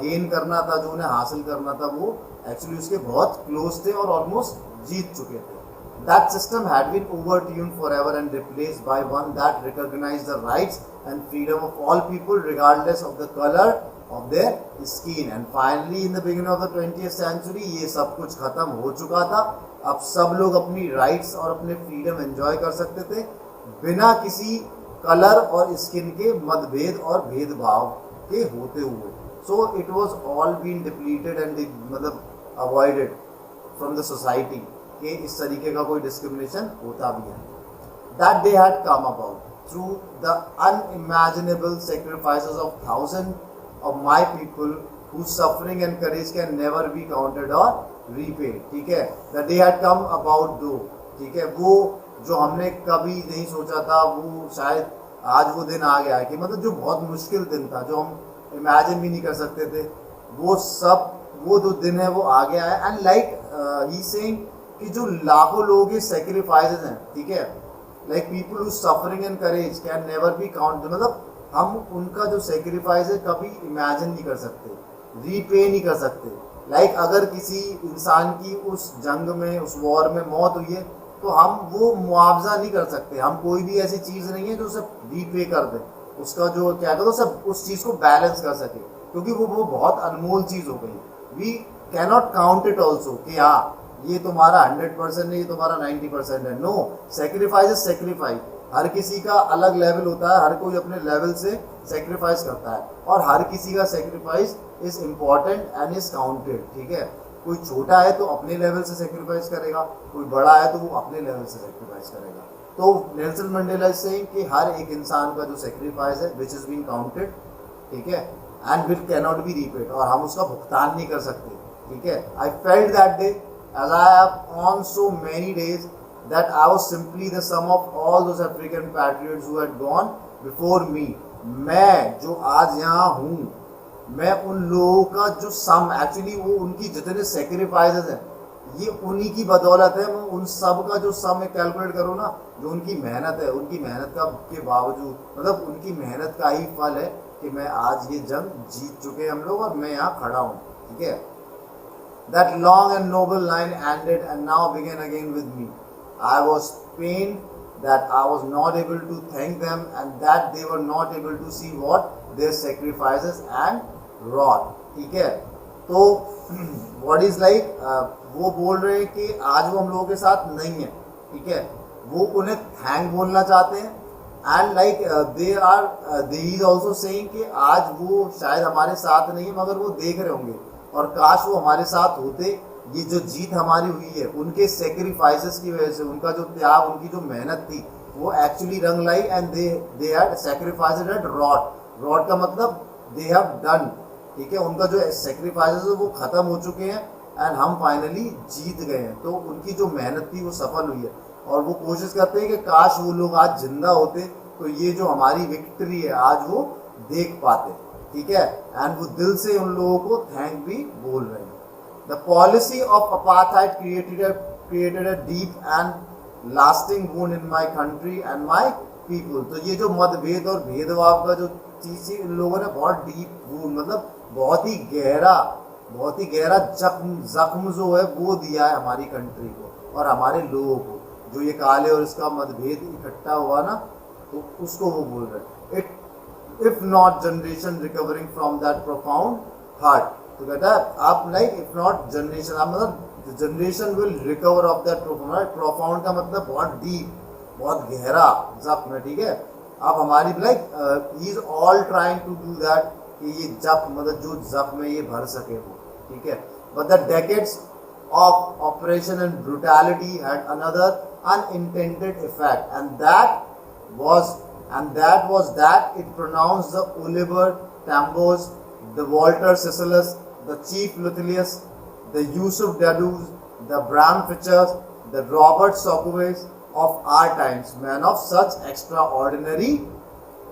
गेन करना था, जो उन्हें हासिल करना था, वो एक्चुअली उसके बहुत क्लोज थे और ऑलमोस्ट जीत चुके थे। That system had been overturned forever and replaced by one that recognized the rights and freedom of all people regardless of the color of their skin. And finally in the beginning of the 20th century ये सब कुछ खत्म हो चुका था। अब सब लोग अपनी राइट्स और अपने फ्रीडम एंजॉय कर सकते थे बिना किसी कलर और स्किन के मतभेद और भेदभाव के होते हुए। So it was all been depleted and मतलब avoided from the society कि इस तरीके का कोई डिस्क्रिमिनेशन होता भी है। That day had come about through the unimaginable sacrifices of thousands of my people whose suffering and courage can never be counted or repaid। ठीक है, the day had come about though, ठीक है, वो जो हमने कभी नहीं सोचा था वो शायद आज वो दिन आ गया है कि मतलब जो बहुत मुश्किल दिन था, जो हम इमेजिन भी नहीं कर सकते थे, वो सब वो जो दिन है वो आ गया है। एंड लाइक ही सेइंग कि जो लाखों लोगों के सेक्रीफाइसेस हैं, ठीक है, like people who suffering and courage can never be count, मतलब हम उनका जो सेक्रीफाइस है कभी इमेजिन नहीं कर सकते, रीपे नहीं कर सकते। लाइक अगर किसी इंसान की उस जंग में उस वॉर में मौत हुई है तो हम वो मुआवजा नहीं कर सकते, हम कोई भी ऐसी चीज़ नहीं है जो उसे रीपे कर दे, उसका जो क्या कहते सब उस चीज़ को बैलेंस कर सके, क्योंकि वो बहुत अनमोल चीज़ हो गई। We cannot count it also कि हाँ ये तुम्हारा 100% नहीं, ये तुम्हारा 90% है। No, sacrifice is sacrifice. हर किसी का अलग लेवल होता है, हर कोई अपने लेवल से सेक्रीफाइस करता है और हर किसी का sacrifice is important and is counted. ठीक है, कोई छोटा है तो अपने लेवल से सेक्रीफाइस करेगा, कोई बड़ा है तो वो अपने लेवल से सेक्रीफाइस करेगा। तो नेल्सन मंडेला इज सेइंग कि हर एक इंसान का जो सेक्रीफाइस है विच इज बीइंग काउंटेड, ठीक है, and which cannot be repaid, और हम उसका भुगतान नहीं कर सकते। ठीक है, I felt that day as I have on so many days that I was simply the sum of all those African patriots who had gone before me। मैं जो आज यहाँ हूँ, मैं उन लोगों का जो सम एक्चुअली वो उनकी जितने सेक्रीफाइसेस हैं ये उन्हीं की बदौलत है। मैं उन सब का जो सम कैलकुलेट करूँ ना, जो उनकी मेहनत है, उनकी मेहनत का के बावजूद मतलब उनकी मेहनत का ही फल है कि मैं आज ये जंग जीत चुके हैं हम लोग और मैं यहाँ खड़ा हूँ। ठीक है, that long and noble line ended and now began again with me। I was pained that I was not able to thank them and that they were not able to see what their sacrifices and wrought। ठीक है, तो what is like वो बोल रहे हैं कि आज वो हम लोगों के साथ नहीं है। ठीक है, वो उन्हें थैंक बोलना चाहते हैं and like they is also saying कि आज वो शायद हमारे साथ नहीं है मगर वो देख रहे होंगे और काश वो हमारे साथ होते। ये जो जीत हमारी हुई है उनके सेक्रीफाइसेस की वजह से, उनका जो त्याग, उनकी जो मेहनत थी वो एक्चुअली रंग लाई। And they had sacrificed at rod का मतलब दे हैव डन, ठीक है, उनका जो सेक्रीफाइसेस है वो खत्म हो चुके हैं एंड हम फाइनली जीत गए हैं। तो उनकी जो मेहनत थी वो सफल हुई है और वो कोशिश करते हैं कि काश वो लोग आज जिंदा होते तो ये जो हमारी विक्ट्री है आज वो देख पाते, ठीक है। एंड वो दिल से उन लोगों को थैंक भी बोल रहे हैं। The policy of apartheid created a deep and lasting wound in my country and my people। तो ये जो मतभेद और भेदभाव का जो चीज थी इन लोगों ने बहुत डीप वूंड मतलब बहुत ही गहरा जख्म जो है वो दिया है हमारी कंट्री को और हमारे लोगों को। जो ये काले और इसका मतभेद इकट्ठा हुआ ना तो उसको वो बोल रहे हैं। If not generation recovering from that profound hurt. तो कहता है आप लाइक इफ नॉट जनरेशन, आप मतलब generation will recover of that profound. Profound का मतलब बहुत डीप, बहुत गहरा जख्म है, ठीक है। आप हमारी like he is all trying to do that कि ये जख्म मतलब जो जख्म है ये भर सके वो, ठीक है। But the decades of oppression and brutality had another unintended effect, and that was that it pronounced the Oliver Tambos, the Walter Cicilus, the Chief Lutilius, the Yusuf Dadus, the Bram Fitchers, the Robert Sokoves of our times, men of such extraordinary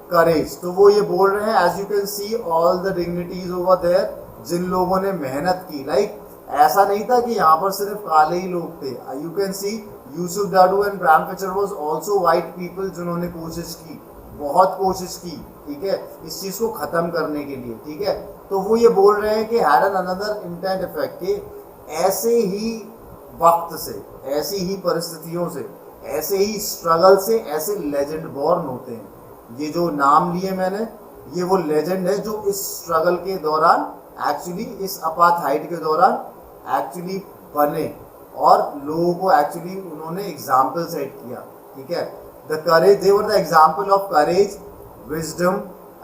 courage। तो वो ये बोल रहे हैं as you can see all the dignities over there जिन लोगों ने मेहनत की। लाइक ऐसा नहीं था कि यहाँ पर सिर्फ काले ही लोग थे। You can see Yusuf Dadu and Bram feature was also white people जिन्होंने कोशिश की, बहुत कोशिश की, ठीक है, इस चीज को खत्म करने के लिए, ठीक है। तो वो ये बोल रहे हैं कि had an another intent effect कि ऐसे ही वक्त से, ऐसी ही परिस्थितियों से, ऐसे ही स्ट्रगल से ऐसे लेजेंड बॉर्न होते हैं। ये जो नाम लिए मैंने ये वो लेजेंड है जो इस स्ट्रगल के दौरान एक्चुअली इस अपार्थाइड के दौरान एक्चुअली बने और लोगों को एक्चुअली उन्होंने एग्जाम्पल सेट किया, ठीक है। The courage, they were the example of courage, wisdom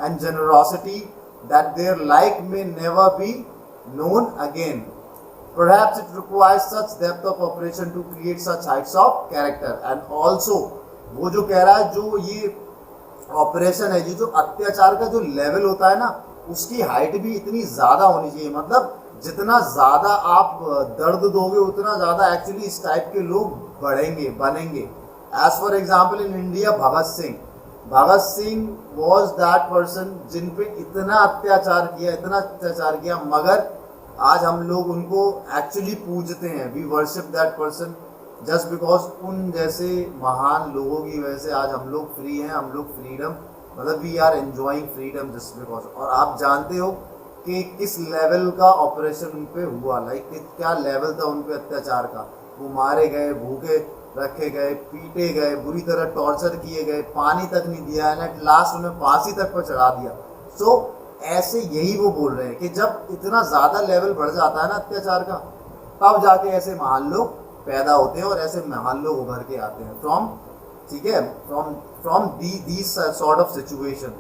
and generosity that there like may never be known again। Perhaps it requires such depth of operation to create such heights of character and also वो जो कह रहा है जो ये operation है, ये जो अत्याचार का जो लेवल होता है ना उसकी हाइट भी इतनी ज़्यादा होनी चाहिए। मतलब जितना ज़्यादा आप दर्द दोगे उतना ज़्यादा एक्चुअली इस टाइप के लोग बनेंगे। As for example in India Bhagat Singh was that person जिन पे इतना अत्याचार किया मगर आज हम लोग उनको एक्चुअली पूजते हैं। We worship that person just because उन जैसे महान लोगों की वजह से आज हम लोग फ्री हैं, हम लोग फ्रीडम मतलब we are enjoying freedom just because. और आप जानते हो कि किस लेवल का ऑपरेशन उन पे हुआ, लाइक क्या लेवल था उन पे अत्याचार का। वो मारे गए, भूखे रखे गए, पीटे गए, बुरी तरह टॉर्चर किए गए, पानी तक नहीं दिया एंड एट लास्ट उन्हें फांसी तक पर चढ़ा दिया। सो ऐसे यही वो बोल रहे हैं कि जब इतना ज़्यादा लेवल बढ़ जाता है ना अत्याचार का तब जाके ऐसे महान लोग पैदा होते हैं और ऐसे महान लोग उभर के आते हैं फ्रॉम, ठीक है, from these sort of situation।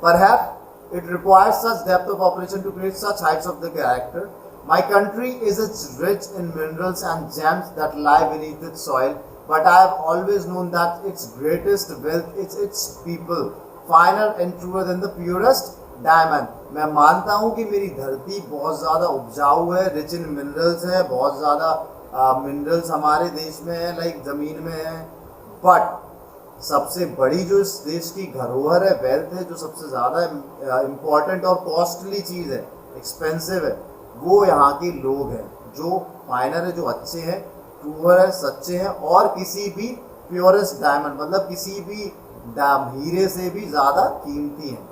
Perhaps it requires such depth of operation to create such heights of the character। My country is rich in minerals and gems that lie beneath its soil, but I have always known that its greatest wealth is its people, finer and truer than the purest diamond। मैं मानता हूँ कि मेरी धरती बहुत ज़्यादा उपजाऊ है, रिच इन मिनरल्स है, बहुत ज़्यादा मिनरल्स हमारे देश में है, लाइक ज़मीन में है। बट सबसे बड़ी जो इस देश की धरोहर है, वेल्थ है, जो सबसे ज़्यादा इम्पॉर्टेंट और कॉस्टली चीज़ है, एक्सपेंसिव है, वो यहाँ के लोग हैं जो फाइनर है, जो अच्छे हैं, ट्रूअर है, सच्चे हैं और किसी भी प्योरेस्ट डायमंड मतलब किसी भी हीरे से भी ज़्यादा कीमती हैं।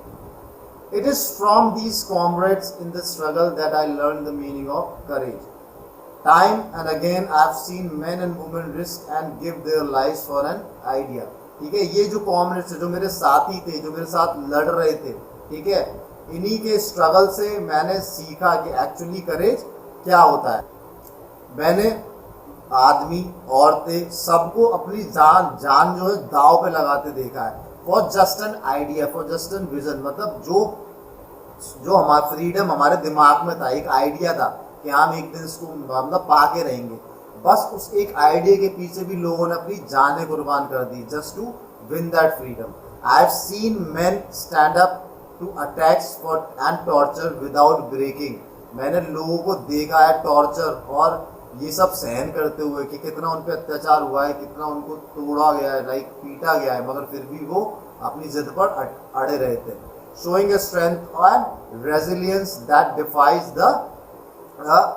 It is from these comrades in the struggle that I learned the meaning of courage। Time and again I have seen men and women risk and give their lives for an idea। ठीक है, ये जो comrades जो मेरे साथी थे, जो मेरे साथ लड़ रहे थे, ठीक है, इन्हीं के स्ट्रगल से मैंने सीखा कि एक्चुअली करेज क्या होता है। मैंने आदमी, औरतें, सबको अपनी जान जो है दाव पे लगाते देखा है for just an idea, for just an vision. मतलब जो हमारा फ्रीडम हमारे दिमाग में था, एक आइडिया था कि हम एक दिन इसको मतलब पाके रहेंगे, बस उस एक आइडिया के पीछे भी लोगों ने अपनी जानें कुर्बान कर दी just to win that freedom. I have seen men stand up to attacks for and torture without breaking. मैंने लोगों को देखा है टॉर्चर और ये सब सहन करते हुए कि कितना उन पर अत्याचार हुआ है, कितना उनको तोड़ा गया है, लाइक पीटा गया है, मगर फिर भी वो अपनी जिद पर अड़े रहे थे। Showing a strength and resilience that defies the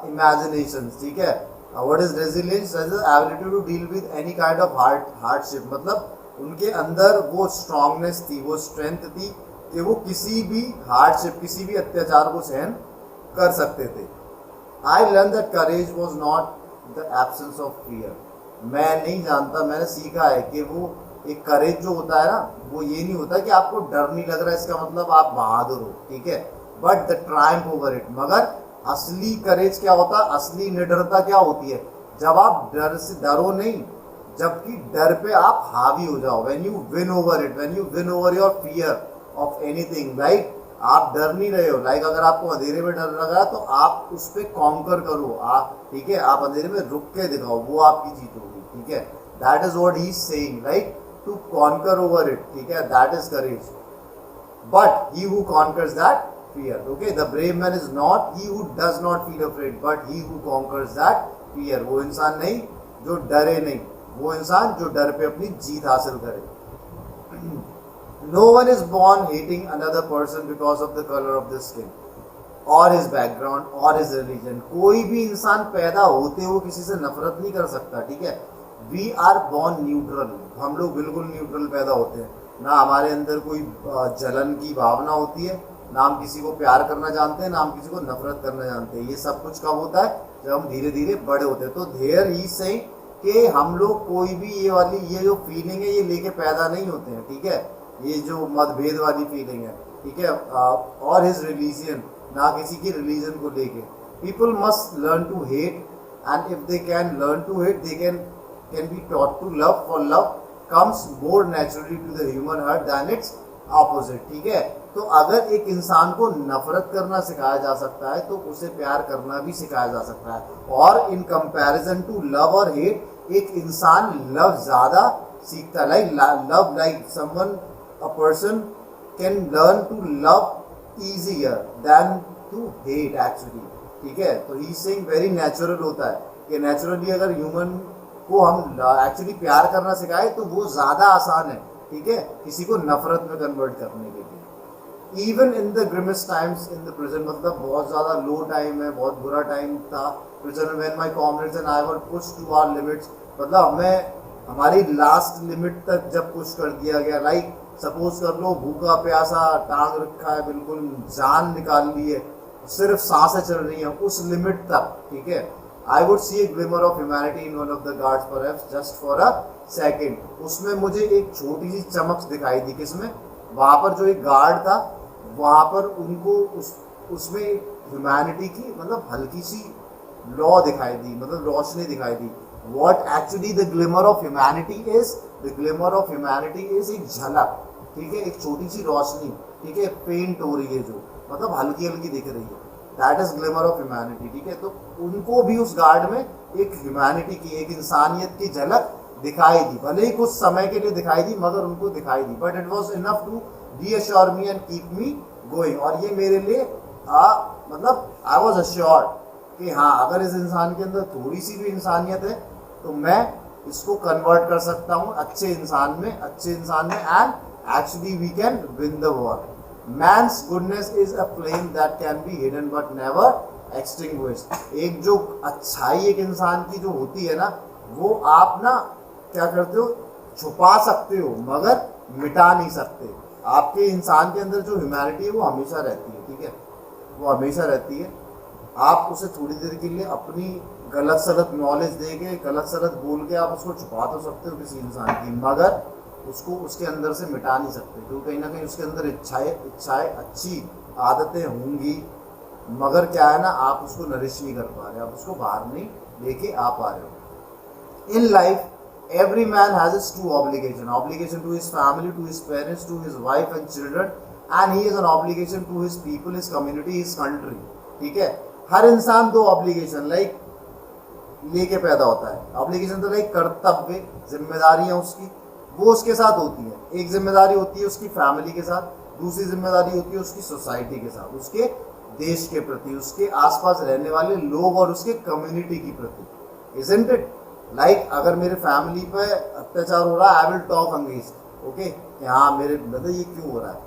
imagination. ठीक है, what is resilience? Ability to deal with any kind of hardship. मतलब उनके अंदर वो स्ट्रांगनेस थी, वो स्ट्रेंथ थी कि वो किसी भी हार्डशिप, किसी भी अत्याचार को सहन कर सकते थे। I learned that courage was not the absence of fear. मैं नहीं जानता, मैंने सीखा है कि वो एक करेज जो होता है ना, वो ये नहीं होता कि आपको डर नहीं लग रहा है इसका मतलब आप बहादुर हो, ठीक है, but the Triumph over it. मगर असली करेज क्या होता है, असली निडरता क्या होती है? जब आप डर से डरो नहीं, जबकि डर पे आप हावी हो जाओ। When you win over it, when you win over your fear of anything, like आप डर नहीं रहे हो, लाइक अगर आपको अंधेरे में डर लग रहा है तो आप उस पर कॉन्कर करो, आप ठीक है, आप अंधेरे में रुक के दिखाओ, वो आपकी जीत होगी। ठीक है, that is what he is saying, right, to conquer over it. ठीक है, that is courage, but he who conquers that fear. Okay, the brave man is not he who does not feel afraid, but he who conquers that fear. वो इंसान नहीं जो डरे नहीं, वो इंसान जो डर पे अपनी जीत हासिल करे। No one is born hating another person because of the color of the skin or his background or his religion. कोई भी इंसान पैदा होते हुए किसी से नफरत नहीं कर सकता। ठीक है, we are born neutral, हम लोग बिल्कुल न्यूट्रल पैदा होते हैं। ना हमारे अंदर कोई जलन की भावना होती है, ना हम किसी को प्यार करना जानते हैं, ना हम किसी को नफरत करना जानते हैं। ये सब कुछ कब होता है? जब हम धीरे धीरे बड़े होते हैं। तो देयर ही से कि हम लोग कोई भी ये जो फीलिंग है ये लेके पैदा नहीं होते हैं। ठीक है, ये जो मतभेद वाली फीलिंग है, ठीक है, और हिज रिलीजन, ना किसी की रिलीजन को लेके। People must learn to hate and if they can learn to hate they can be taught to love, for love comes more naturally to the human heart than its opposite. ठीक है, तो अगर एक इंसान को नफरत करना सिखाया जा सकता है तो उसे प्यार करना भी सिखाया जा सकता है। और इन कंपैरिजन टू लव और हेट, एक इंसान लव ज़्यादा सीखता है, like someone, a person can learn to love easier than to hate actually। ठीक है, तो ही सेइंग वेरी नेचुरल होता है कि नेचुरली अगर ह्यूमन को हम एक्चुअली प्यार करना सिखाए तो वो ज़्यादा आसान है, ठीक है, किसी को नफरत में कन्वर्ट करने के लिए। Even in the grimmest times in the present, मतलब बहुत ज़्यादा लो टाइम है, बहुत बुरा टाइम था present, when my comrades and I were push to our limits, मतलब हमें हमारी लास्ट लिमिट तक जब पुश कर दिया गया, लाइक सपोज कर लो भूखा प्यासा टांग रखा है, बिल्कुल जान निकाल ली है, सिर्फ सांसें चल रही हैं उस लिमिट तक। ठीक है, I would see A glimmer of humanity in one of the guards perhaps just for a second. उसमें मुझे एक छोटी सी चमक दिखाई दी, किसमें? वहाँ पर जो एक गार्ड था, वहाँ पर उनको उसमें ह्यूमैनिटी की मतलब हल्की सी लौ दिखाई दी, मतलब रोशनी दिखाई दी। What actually the glimmer of humanity is? The glimmer of humanity is एक झलक, ठीक है, एक छोटी सी रोशनी, ठीक है, पेंट हो रही है जो मतलब हल्की हल्की दिख रही है, that is glimmer of humanity. ठीक है, तो उनको भी उस गार्ड में एक ह्यूमैनिटी की, एक इंसानियत की झलक दिखाई दी, भले ही कुछ समय के लिए दिखाई दी, मगर उनको दिखाई दी, but it was enough to reassure me and keep me going. और ये मेरे लिए मतलब आई वॉज अश्योर्ड कि हाँ, अगर इस इंसान के अंदर थोड़ी सी भी इंसानियत है तो मैं इसको कन्वर्ट कर सकता हूँ अच्छे इंसान में, and actually we can win the war. Man's goodness is a flame that can be hidden but never extinguished. एक जो अच्छाई एक इंसान की जो होती है ना, वो आप ना क्या करते हो, छुपा सकते हो मगर मिटा नहीं सकते। आपके इंसान के अंदर जो ह्यूमैनिटी है वो हमेशा रहती है, ठीक है, वो हमेशा रहती है। आप उसे थोड़ी देर के लिए अपनी गलत सलत नॉलेज दे के, गलत सलत बोल के आप उसको छुपा तो सकते हो किसी इंसान की, मगर उसको उसके अंदर से मिटा नहीं सकते, क्योंकि कहीं ना कहीं उसके अंदर इच्छाएं अच्छी आदतें होंगी, मगर क्या है ना, आप उसको नरिश नहीं कर पा रहे, आप उसको बाहर नहीं लेके आ पा रहे हो। In life, every man has his two obligation to his family, to his parents, to his wife and children, and he has an obligation to his people, his community, his country. ठीक है, हर इंसान दो obligation like लेके पैदा होता है. Obligation तो like कर्तव्य, जिम्मेदारियां उसकी, वो उसके साथ होती है. एक जिम्मेदारी होती है उसकी फैमिली के साथ, दूसरी जिम्मेदारी होती है उसकी सोसाइटी के साथ, उसके देश के प्रति, उसके आसपास रहने वाले लोग और उसके कम्युनिटी की प्रति. Isn't it? लाइक अगर मेरे फैमिली पे अत्याचार हो रहा है, I will talk against, okay, हाँ मेरे मतलब ये क्यों हो रहा है.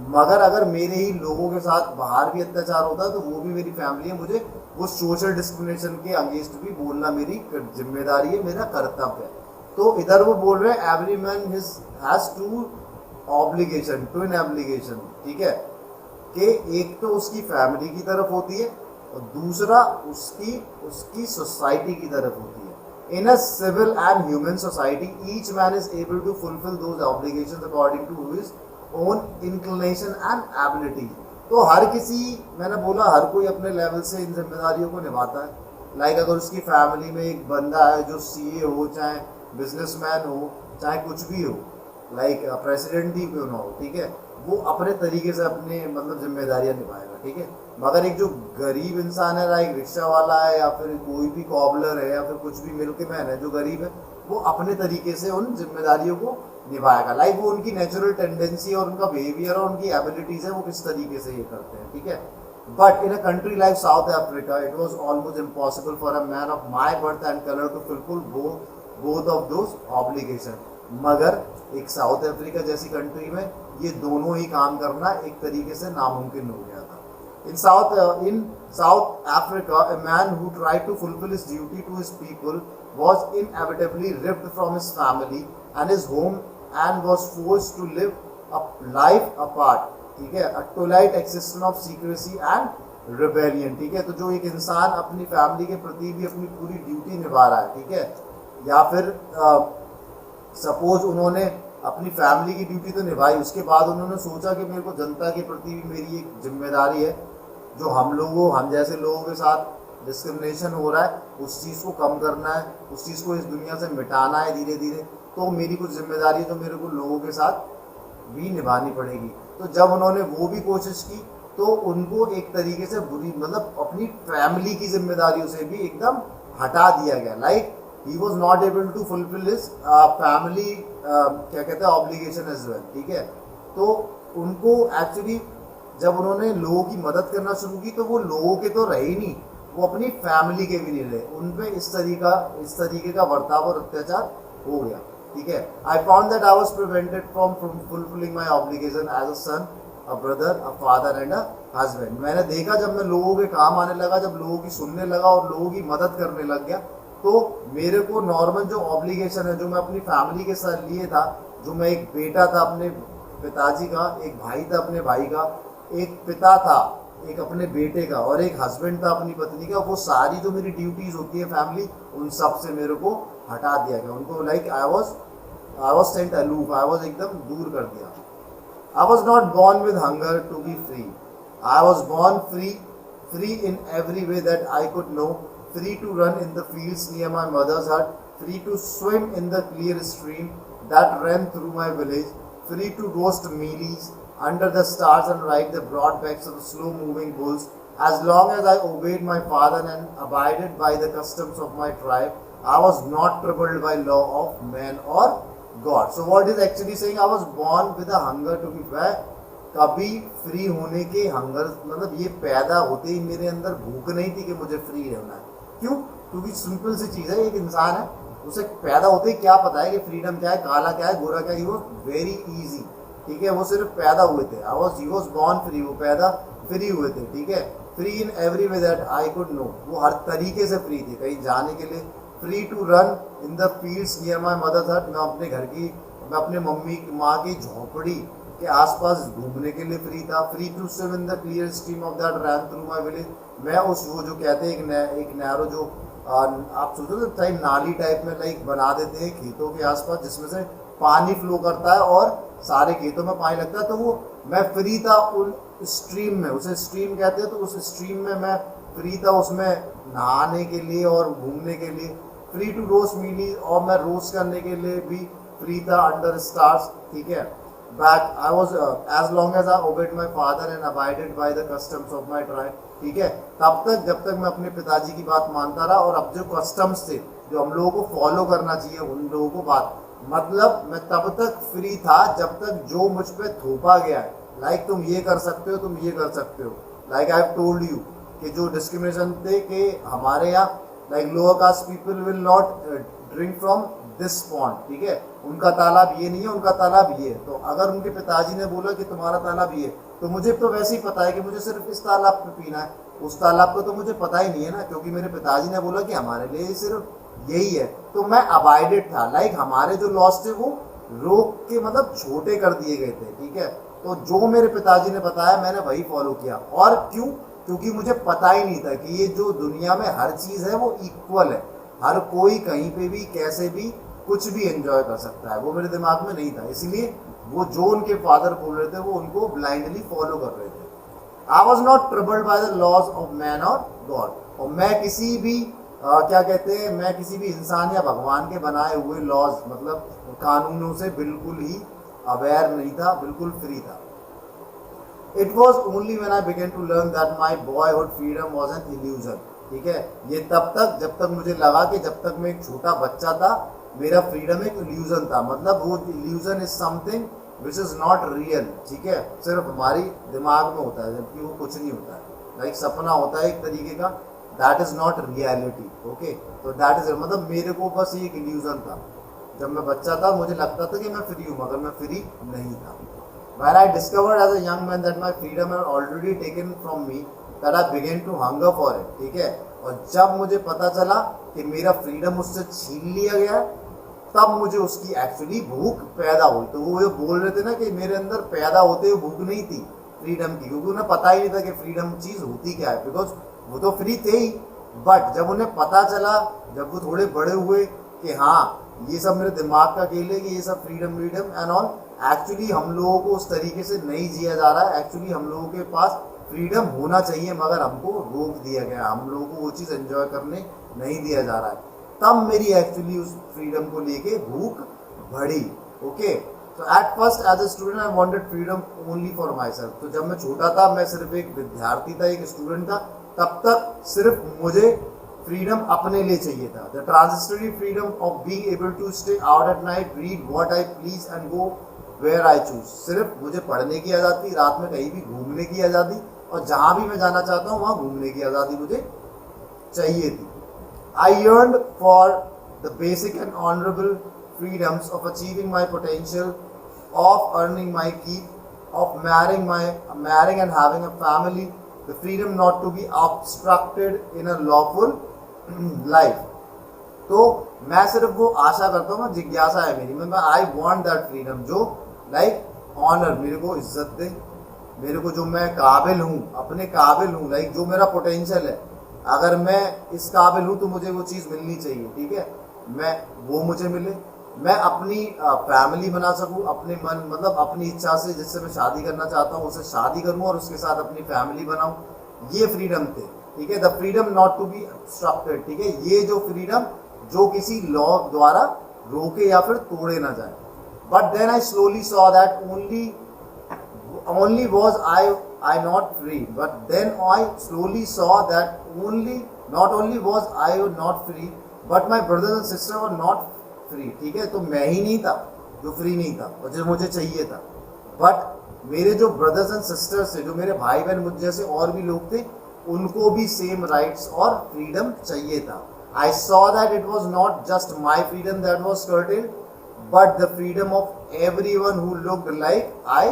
मगर अगर मेरे ही लोगों के साथ बाहर भी अत्याचार होता है तो वो भी मेरी फैमिली है, मुझे वो सोशल डिस्क्रिमिनेशन के अगेंस्ट भी बोलना मेरी जिम्मेदारी है, मेरा कर्तव्य है. तो इधर वो बोल रहे हैं every man has two obligation, to an obligation. ठीक है, कि एक तो उसकी फैमिली की तरफ होती है और दूसरा उसकी सोसाइटी की तरफ होती है. In a civil and human society, each man is able to fulfill those obligations according to his own inclination and ability. तो हर किसी, मैंने बोला हर कोई अपने लेवल से इन जिम्मेदारियों को निभाता है. लाइक अगर उसकी फैमिली में एक बंदा है जो सीए हो, चाहे बिजनेसमैन हो, चाहे कुछ भी हो, लाइक प्रेसिडेंट ही क्यों ना हो, ठीक है, वो अपने तरीके से अपने मतलब जिम्मेदारियां निभाएगा. ठीक है, मगर एक जो गरीब इंसान है, लाइक रिक्शा वाला है या फिर कोई भी कॉबलर है या फिर कुछ भी मिल्कमैन है जो गरीब है, वो अपने तरीके से उन जिम्मेदारियों को निभाएगा. लाइक वो उनकी नेचुरल टेंडेंसी और उनका बिहेवियर और उनकी एबिलिटीज है, वो किस तरीके से ये करते हैं. ठीक है, but in a country like South Africa it was almost impossible for a man of my birth and colour to fulfil both of those obligation. मगर एक साउथ अफ्रीका जैसी कंट्री में ये दोनों ही काम करना एक तरीके से नामुमकिन हो गया था. In South Africa, a man who tried to fulfill his duty to his people was inevitably ripped from his family and his home and was forced to live a life apart. ठीक है, a twilight existence of secrecy and rebellion. ठीक है, तो जो एक इंसान अपनी family के प्रति भी अपनी पूरी ड्यूटी निभा रहा है, ठीक है, या फिर सपोज उन्होंने अपनी फैमिली की ड्यूटी तो निभाई, उसके बाद उन्होंने सोचा कि मेरे को जनता के प्रति भी मेरी एक जिम्मेदारी है, जो हम जैसे लोगों के साथ डिस्क्रिमिनेशन हो रहा है उस चीज़ को कम करना है, उस चीज़ को इस दुनिया से मिटाना है धीरे धीरे. तो मेरी कुछ जिम्मेदारी तो मेरे को लोगों के साथ भी निभानी पड़ेगी. तो जब उन्होंने वो भी कोशिश की तो उनको एक तरीके से बुरी मतलब अपनी फैमिली की जिम्मेदारियों से भी एकदम हटा दिया गया. Like he was not able to fulfill his family क्या कहते हैं ऑब्लिगेशन एज वेल. ठीक है, तो उनको एक्चुअली जब उन्होंने लोगों की मदद करना शुरू की तो वो लोगों के तो रहे ही नहीं, वो अपनी फैमिली के भी नहीं रहे. उन पे इस तरीके का बर्ताव और अत्याचार हो गया. ठीक है, I found that I was prevented from fulfilling my obligation as a son, a brother, a father and a husband. मैंने देखा जब मैं लोगों के काम आने लगा, जब लोगों की सुनने लगा और लोगों की मदद करने लग गया, तो मेरे को नॉर्मल जो ऑब्लिगेशन है जो मैं अपनी फैमिली के साथ लिए था, जो मैं एक बेटा था अपने पिताजी का, एक भाई था अपने भाई का, एक पिता था एक अपने बेटे का और एक हस्बैंड था अपनी पत्नी का, वो सारी जो मेरी ड्यूटीज होती है फैमिली, उन सब से मेरे को हटा दिया गया. उनको like I was sent aloof, I was एकदम दूर कर दिया. I was not born with hunger to be free, I was born free in every way that I could know. Free to run in the fields near my mother's hut, free to swim in the clear stream that ran through my village, free to roast mealies under the stars and ride the broad backs of slow-moving bulls. As long as I obeyed my father and abided by the customs of my tribe, I was not troubled by law of man or God. So what is actually saying? I was born with a hunger to be free. कभी free होने के hunger मतलब ये पैदा होते ही मेरे अंदर भूख नहीं थी कि मुझे फ्री रहना है. क्यों? क्योंकि सिंपल सी चीज़ है, एक इंसान है, उसे पैदा होते ही क्या पता है कि फ्रीडम क्या है, काला क्या है, गोरा क्या है. वो वेरी इजी. ठीक है, वो सिर्फ पैदा हुए थे. ही वॉज बॉर्न फ्री, वो पैदा फ्री हुए थे. ठीक है, free in every way that I could know, वो हर तरीके से फ्री थे कहीं जाने के लिए. Free to run in the fields near my mother hut, मैं अपने माँ की झोपड़ी के आसपास घूमने के लिए फ्री था. Free to swim in the clear stream of that ran through my village. मैं उस वो जो कहते हैं एक नहरों जो आप सोचो तो टाइप नाली टाइप में लाइक बना देते हैं खेतों के आसपास, जिसमें से पानी फ्लो करता है और सारे खेतों में पानी लगता है. तो वो मैं फ्री था उन स्ट्रीम में, उसे स्ट्रीम कहते हैं, तो उस स्ट्रीम में मैं फ्री था उसमें नहाने के लिए और घूमने के लिए. फ्री टू रोस्ट मीली, और मैं रोस्ट करने के लिए भी फ्री था अंडर स्टार्स, ठीक है। Back I was as long as I obeyed my father and abided by the customs of my tribe, ठीक है। तब तक जब तक मैं अपने पिताजी की बात मानता रहा, और अब जो कस्टम्स थे जो हम लोगों को फॉलो करना चाहिए उन लोगों को बात, मतलब मैं तब तक फ्री था जब तक जो मुझ पे थोपा गया है, लाइक तुम ये कर सकते हो, तुम ये कर सकते हो, like I have told you कि जो डिस्क्रिमिनेशन थे कि हमारे यहाँ like lower caste people will not drink from this pond, ठीक है, उनका तालाब ये नहीं है, उनका तालाब ये है। तो अगर उनके पिताजी ने बोला कि तुम्हारा तालाब ये है, तो मुझे तो वैसे ही पता है कि मुझे सिर्फ इस तालाब पे पीना है, उस तालाब को तो मुझे पता ही नहीं है ना, क्योंकि मेरे पिताजी ने बोला कि हमारे लिए सिर्फ यही है। तो मैं अबाइडेड था, लाइक हमारे जो लॉस थे वो रोक के मतलब छोटे कर दिए गए थे, ठीक है। तो जो मेरे पिताजी ने बताया मैंने वही फॉलो किया। और क्यों? क्योंकि मुझे पता ही नहीं था कि ये जो दुनिया में हर चीज़ है वो इक्वल है, हर कोई कहीं पे भी कैसे भी कुछ भी एंजॉय कर सकता है, वो मेरे दिमाग में नहीं था। इसलिए वो जो उनके फादर बोल रहे थे वो उनको ब्लाइंडली फॉलो कर रहे थे। I was not troubled by the laws of man or God, और मैं किसी भी क्या कहते हैं, मैं किसी भी इंसान या भगवान के बनाए हुए लॉज मतलब कानूनों से बिल्कुल ही अवेयर नहीं था, बिल्कुल फ्री था। It was only when I began to learn that my boyhood freedom was an illusion, ठीक है। ये तब तक जब तक मुझे लगा कि जब तक मैं एक छोटा बच्चा था मेरा फ्रीडम एक इल्यूजन था, मतलब वो illusion is something which is not real, ठीक है, सिर्फ हमारी दिमाग में होता है, जबकि वो कुछ नहीं होता है, लाइक सपना होता है एक तरीके का, that is not reality, okay. तो दैट इज मतलब मेरे को बस एक इल्यूजन था। जब मैं बच्चा था मुझे लगता था कि मैं फ्री हूँ, मगर मैं फ्री नहीं था। When I discovered as a young man that my freedom had already taken from me, that I began to hunger for it, ठीक है। और जब मुझे पता चला कि मेरा फ्रीडम उससे छीन लिया गया, तब मुझे उसकी एक्चुअली भूख पैदा हुई। तो वो जो बोल रहे थे ना कि मेरे अंदर पैदा होते हुए भूख नहीं थी फ्रीडम की, क्योंकि उन्हें पता ही नहीं था कि फ्रीडम चीज़ होती क्या है, बिकॉज वो तो फ्री थे ही। बट जब उन्हें पता चला, जब वो थोड़े बड़े हुए कि हाँ ये सब मेरे दिमाग का खेल है, कि ये सब फ्रीडम एंड ऑल, एक्चुअली हम लोगों को उस तरीके से नहीं जिया जा रहा है। एक्चुअली हम लोगों के पास फ्रीडम होना चाहिए मगर हमको रोक दिया गया, हम लोगों को वो चीज़ एंजॉय करने नहीं दिया जा रहा है। तब मेरी एक्चुअली उस फ्रीडम को लेके भूख बढ़ी, ओके। तो at first as a student I wanted freedom only for myself. तो जब मैं छोटा था, मैं सिर्फ एक विद्यार्थी था, एक स्टूडेंट था, तब तक सिर्फ मुझे फ्रीडम अपने लिए चाहिए था। The transitory freedom of being able to stay out at night, read what I please and go where I choose. सिर्फ मुझे पढ़ने की आज़ादी, रात में कहीं भी घूमने की आज़ादी, और जहाँ भी मैं जाना चाहता हूँ वहाँ घूमने की आज़ादी मुझे चाहिए थी। आई yearned for the basic and honourable freedoms of achieving my potential, of earning my keep, of marrying and having a family, the freedom not to be obstructed in a lawful life. तो मैं सिर्फ वो आशा करता हूँ, जिज्ञासा है मेरी, मैं आई वॉन्ट दैट फ्रीडम जो लाइक ऑनर, मेरे को इज्जत दे, मेरे को जो मैं काबिल हूँ, अपने काबिल हूँ, लाइक जो मेरा पोटेंशियल है, अगर मैं इस काबिल हूँ तो मुझे वो चीज़ मिलनी चाहिए, ठीक है, मैं वो मुझे मिले, मैं अपनी फैमिली बना सकूँ अपने मन मतलब अपनी इच्छा से, जिससे मैं शादी करना चाहता हूँ उससे शादी करूँ और उसके साथ अपनी फैमिली बनाऊँ, ये फ्रीडम थे, ठीक है। The freedom not to be obstructed, ठीक है, ये जो फ्रीडम जो किसी लॉ द्वारा रोके या फिर तोड़े ना जाए। But then I slowly saw that only was I not free, but then I slowly saw that not only was I not free, but my brothers and sisters were not free, ठीक है। तो मैं ही नहीं था जो free नहीं था और जो मुझे चाहिए था, बट मेरे जो ब्रदर्स एंड सिस्टर्स थे, जो मेरे भाई बहन मुझ जैसे और भी लोग थे, उनको भी सेम राइट्स और फ्रीडम चाहिए था। I saw that it was not just my freedom that was curtailed, but the freedom of everyone who looked like I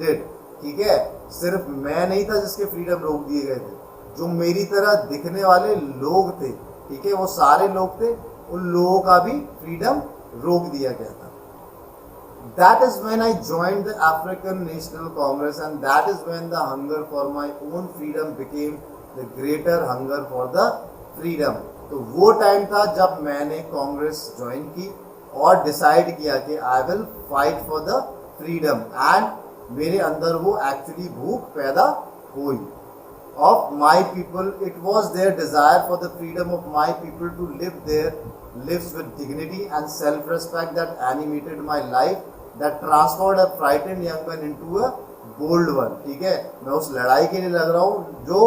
did, ठीक है। सिर्फ मैं नहीं था जिसके फ्रीडम रोक दिए गए थे, जो मेरी तरह दिखने वाले लोग थे, ठीक है, वो सारे लोग थे, उन लोगों का भी फ्रीडम रोक दिया गया था। That is when I joined the African National Congress, and that is when the hunger for my own freedom became the greater hunger for the freedom. तो वो टाइम था जब मैंने कांग्रेस ज्वाइन की और डिसाइड किया कि I will fight for the freedom, and मेरे अंदर वो एक्चुअली भूख पैदा हुई। of my people. It was their desire for the freedom of my people to live their lives with dignity and self-respect that animated my life, that transformed a frightened young man into a bold one. ठीक है, मैं उस लड़ाई के लिए लड़ रहा हूँ जो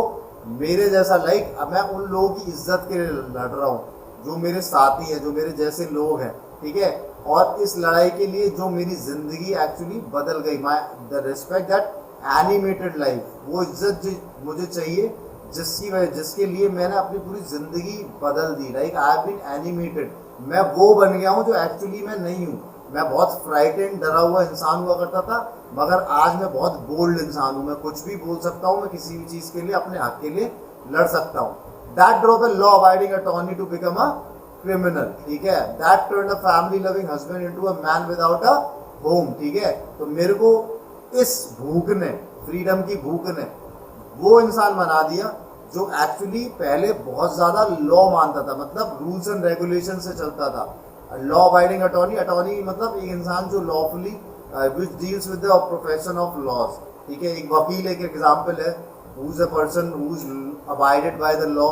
मेरे जैसा मैं उन लोगों की इज्जत के लिए लड़ रहा हूँ जो मेरे साथी हैं, जो मेरे जैसे लोग हैं, ठीक है। और इस लड़ाई के लिए जो मेरी जिंदगी एक्चुअली बदल गई, the respect that animated life, वो इज्जत मुझे चाहिए जिसके लिए मैंने अपनी पूरी जिंदगी बदल दी। Like I have been animated, मैं वो बन गया हूँ जो एक्चुअली मैं नहीं हूँ। मैं बहुत फ्राइटेंड, डरा हुआ इंसान हुआ करता था, मगर आज मैं बहुत बोल्ड इंसान हूँ। मैं कुछ भी बोल सकता हूँ, मैं किसी भी चीज़ के लिए, अपने हक के लिए लड़ सकता हूँ। That drop a law abiding attorney to become a criminal, ठीक है। That turn a family loving husband into a man without a home, ठीक है। तो मेरे को इस भूख ने, फ्रीडम की भूख ने वो इंसान बना दिया जो एक्चुअली पहले बहुत ज़्यादा लॉ मानता था, मतलब रूल्स एंड रेगुलेशन से चलता था। लॉ अबाइडिंग अटॉर्नी, अटॉर्नी मतलब एक इंसान जो lawfully which deals with the profession of laws, ठीक है। एक वकील एक एग्जाम्पल है, who is a person who is abided by the law,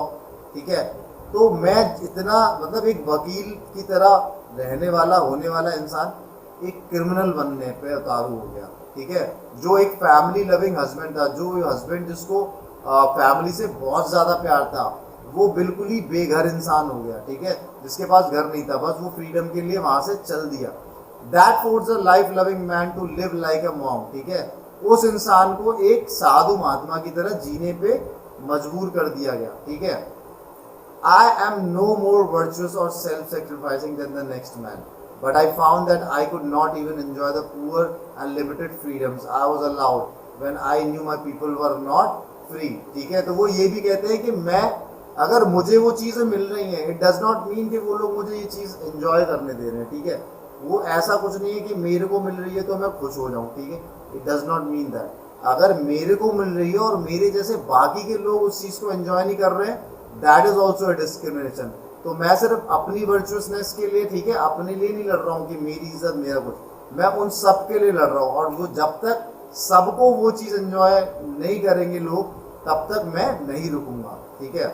ठीक है। तो मैं इतना, मतलब एक वकील की तरह रहने वाला, होने वाला इंसान एक क्रिमिनल बनने पे उतारू हो गया, ठीक है। जो एक फैमिली लविंग हस्बैंड था, जो हस्बैंड जिसको फैमिली से बहुत ज़्यादा प्यार था, वो बिल्कुल ही बेघर इंसान हो गया, ठीक है। जिसके पास घर नहीं था, बस वो फ्रीडम के लिए वहाँ से चल दिया। That force a life loving man to live like a monk, ठीक है। उस इंसान को एक साधु महात्मा की तरह जीने पे मजबूर कर दिया गया, ठीक है। I am no more virtuous or self-sacrificing than the next man, but I found that I could not even enjoy the poor and limited freedoms I was allowed when I knew my people were not free, ठीक है। तो वो ये भी कहते हैं कि मैं, अगर मुझे वो चीज़ें मिल रही हैं, इट डज नॉट मीन कि वो लोग मुझे ये चीज़ एंजॉय करने दे रहे हैं, ठीक है। वो ऐसा कुछ नहीं है कि मेरे को मिल रही है तो मैं खुश हो जाऊँ, ठीक है। It does not mean that. अगर मेरे को मिल रही है और मेरे जैसे बाकी के लोग उस चीज़ को एंजॉय नहीं कर रहे हैं, that is also a discrimination. तो मैं सिर्फ अपनी वर्चुअसनेस के लिए, ठीक है, अपने लिए नहीं लड़ रहा हूँ कि मेरी इज्जत मेरा कुछ, मैं उन सब के लिए लड़ रहा हूँ। और वो जब तक सबको वो चीज़ एंजॉय नहीं करेंगे लोग, तब तक मैं नहीं रुकूंगा, ठीक है।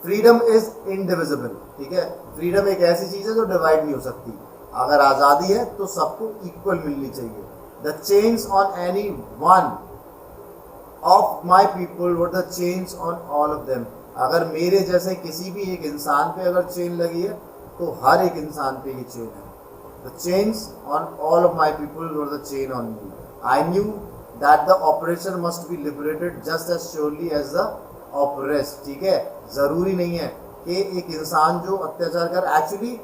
फ्रीडम इज इनडिविजिबल, ठीक है। फ्रीडम एक ऐसी चीज़ है जो डिवाइड नहीं हो सकती। अगर आज़ादी है तो सबको इक्वल मिलनी चाहिए। The chains on any one of my people were the chains on all of them. अगर मेरे जैसे किसी भी एक इंसान पे अगर चेन लगी है तो हर एक इंसान पे ये चेन है। The chains on all of my people were the chain on me. I knew that the oppression must be liberated just as surely as the oppressed, ठीक है। ज़रूरी नहीं है कि एक इंसान जो अत्याचार कर, एक्चुअली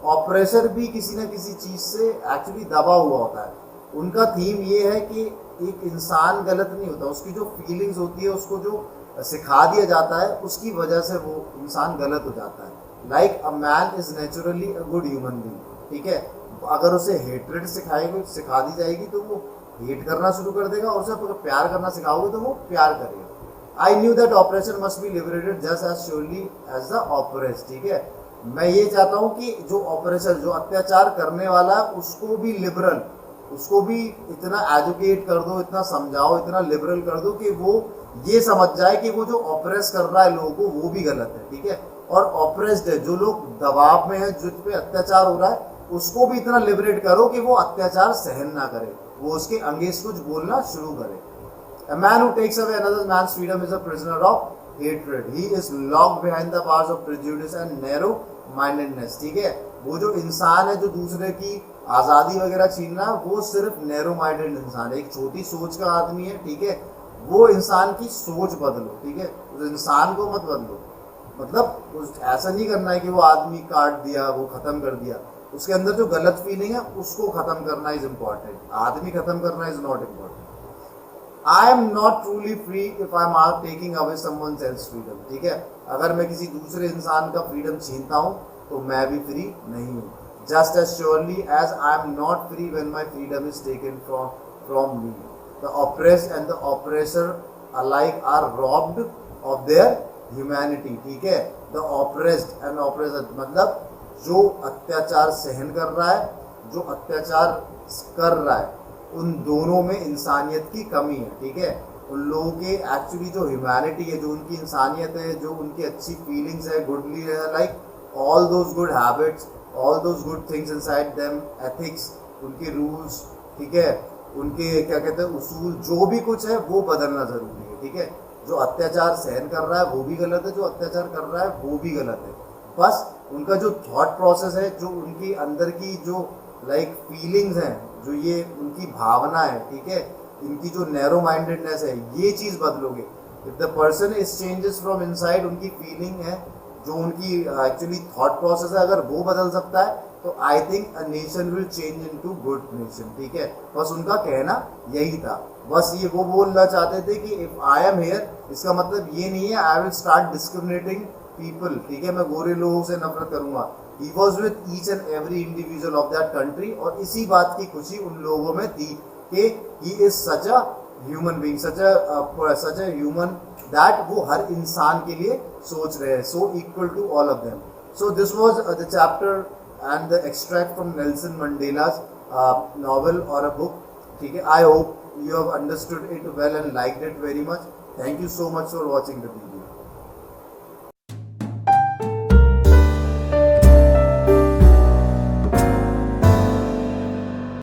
ऑपरेसर भी किसी न किसी चीज़ से एक्चुअली दबा हुआ होता है। उनका थीम ये है कि एक इंसान गलत नहीं होता, उसकी जो फीलिंग्स होती है, उसको जो सिखा दिया जाता है, उसकी वजह से वो इंसान गलत हो जाता है। Like a man is naturally a good human being, ठीक है। अगर उसे हेट्रेड सिखा दी जाएगी तो वो हेट करना शुरू कर देगा, और उसे अगर प्यार करना सिखाओगे तो वो प्यार करेगा। I knew that oppression must be liberated just as surely as the oppressed, ठीक है। मैं ये चाहता हूँ कि जो ऑपरेशन, जो अत्याचार करने वाला है, उसको भी लिबरल, उसको भी इतना एजुकेट कर दो, इतना समझाओ, इतना लिबरल कर दो कि वो ये समझ जाए कि वो जो ऑपरेस कर रहा है लोगों को, वो भी गलत है, ठीक है। और ऑपरेस्ड है, जो लोग दबाव में है, जिस पे अत्याचार हो रहा है, उसको भी इतना लिबरेट करो कि वो अत्याचार सहन ना करे, वो उसके अगेंस्ट कुछ बोलना शुरू करे। A man who takes away another man's freedom is a prisoner of hatred. He is locked behind the bars of prejudice and narrow mindedness, ठीक है। वो जो इंसान है जो दूसरे की आज़ादी वगैरह छीन रहा है, वो सिर्फ नैरो माइंडेड इंसान है, एक छोटी सोच का आदमी है, ठीक है। वो इंसान की सोच बदलो, ठीक है। उस इंसान को मत बदलो, मतलब ऐसा नहीं करना है कि वो आदमी काट दिया, वो ख़त्म कर दिया। उसके अंदर जो गलत फीलिंग है उसको ख़त्म करना इज़ इम्पॉर्टेंट, आदमी ख़त्म करना is not important. I am not truly free if I am are taking away someone else freedom, ठीक है। अगर मैं किसी दूसरे इंसान का फ्रीडम छीनता हूँ तो मैं भी फ्री नहीं हूँ। Just as surely as I am not free when my freedom is taken from me. The oppressed and the oppressor alike are robbed of their humanity, ठीक है। द ऑपरेस्ड एंड ऑपरेसर मतलब जो अत्याचार सहन कर रहा है, जो अत्याचार कर रहा है, उन दोनों में इंसानियत की कमी है, ठीक है। उन लोगों के एक्चुअली जो ह्यूमैनिटी है, जो उनकी इंसानियत है, जो उनकी अच्छी फीलिंग्स है, गुडली है, like all those good habits, all those good things inside them, ethics, उनके रूल्स, ठीक है, उनके क्या कहते हैं उसूल, जो भी कुछ है वो बदलना ज़रूरी है, ठीक है। जो अत्याचार सहन कर रहा है वो भी गलत है, जो अत्याचार कर रहा है वो भी गलत है। बस उनका जो थॉट प्रोसेस है, जो उनकी अंदर की जो लाइक फीलिंग्स हैं, जो ये उनकी भावना है, ठीक है, इनकी जो नैरो माइंडेडनेस है, ये चीज़ बदलोगे। If the person is changes from inside, उनकी फीलिंग है, जो उनकी एक्चुअली थॉट प्रोसेस है, अगर वो बदल सकता है तो I think a nation will change into good nation, ठीक है। बस उनका कहना यही था, बस ये वो बोलना चाहते थे कि इफ आई एम हेयर, इसका मतलब ये नहीं है I will start discriminating people, ठीक है, मैं गोरे लोगों से नफरत करूंगा। He was with each and every individual of that country, और इसी बात की खुशी उन लोगों में थी कि he is such a human being, such a human, that वो हर इंसान के लिए सोच रहे हैं, so equal to all of them. So this was the chapter and the extract from Nelson Mandela's novel or a book. ठीक है, I hope you have understood it well and liked it very much. Thank you so much for watching the video.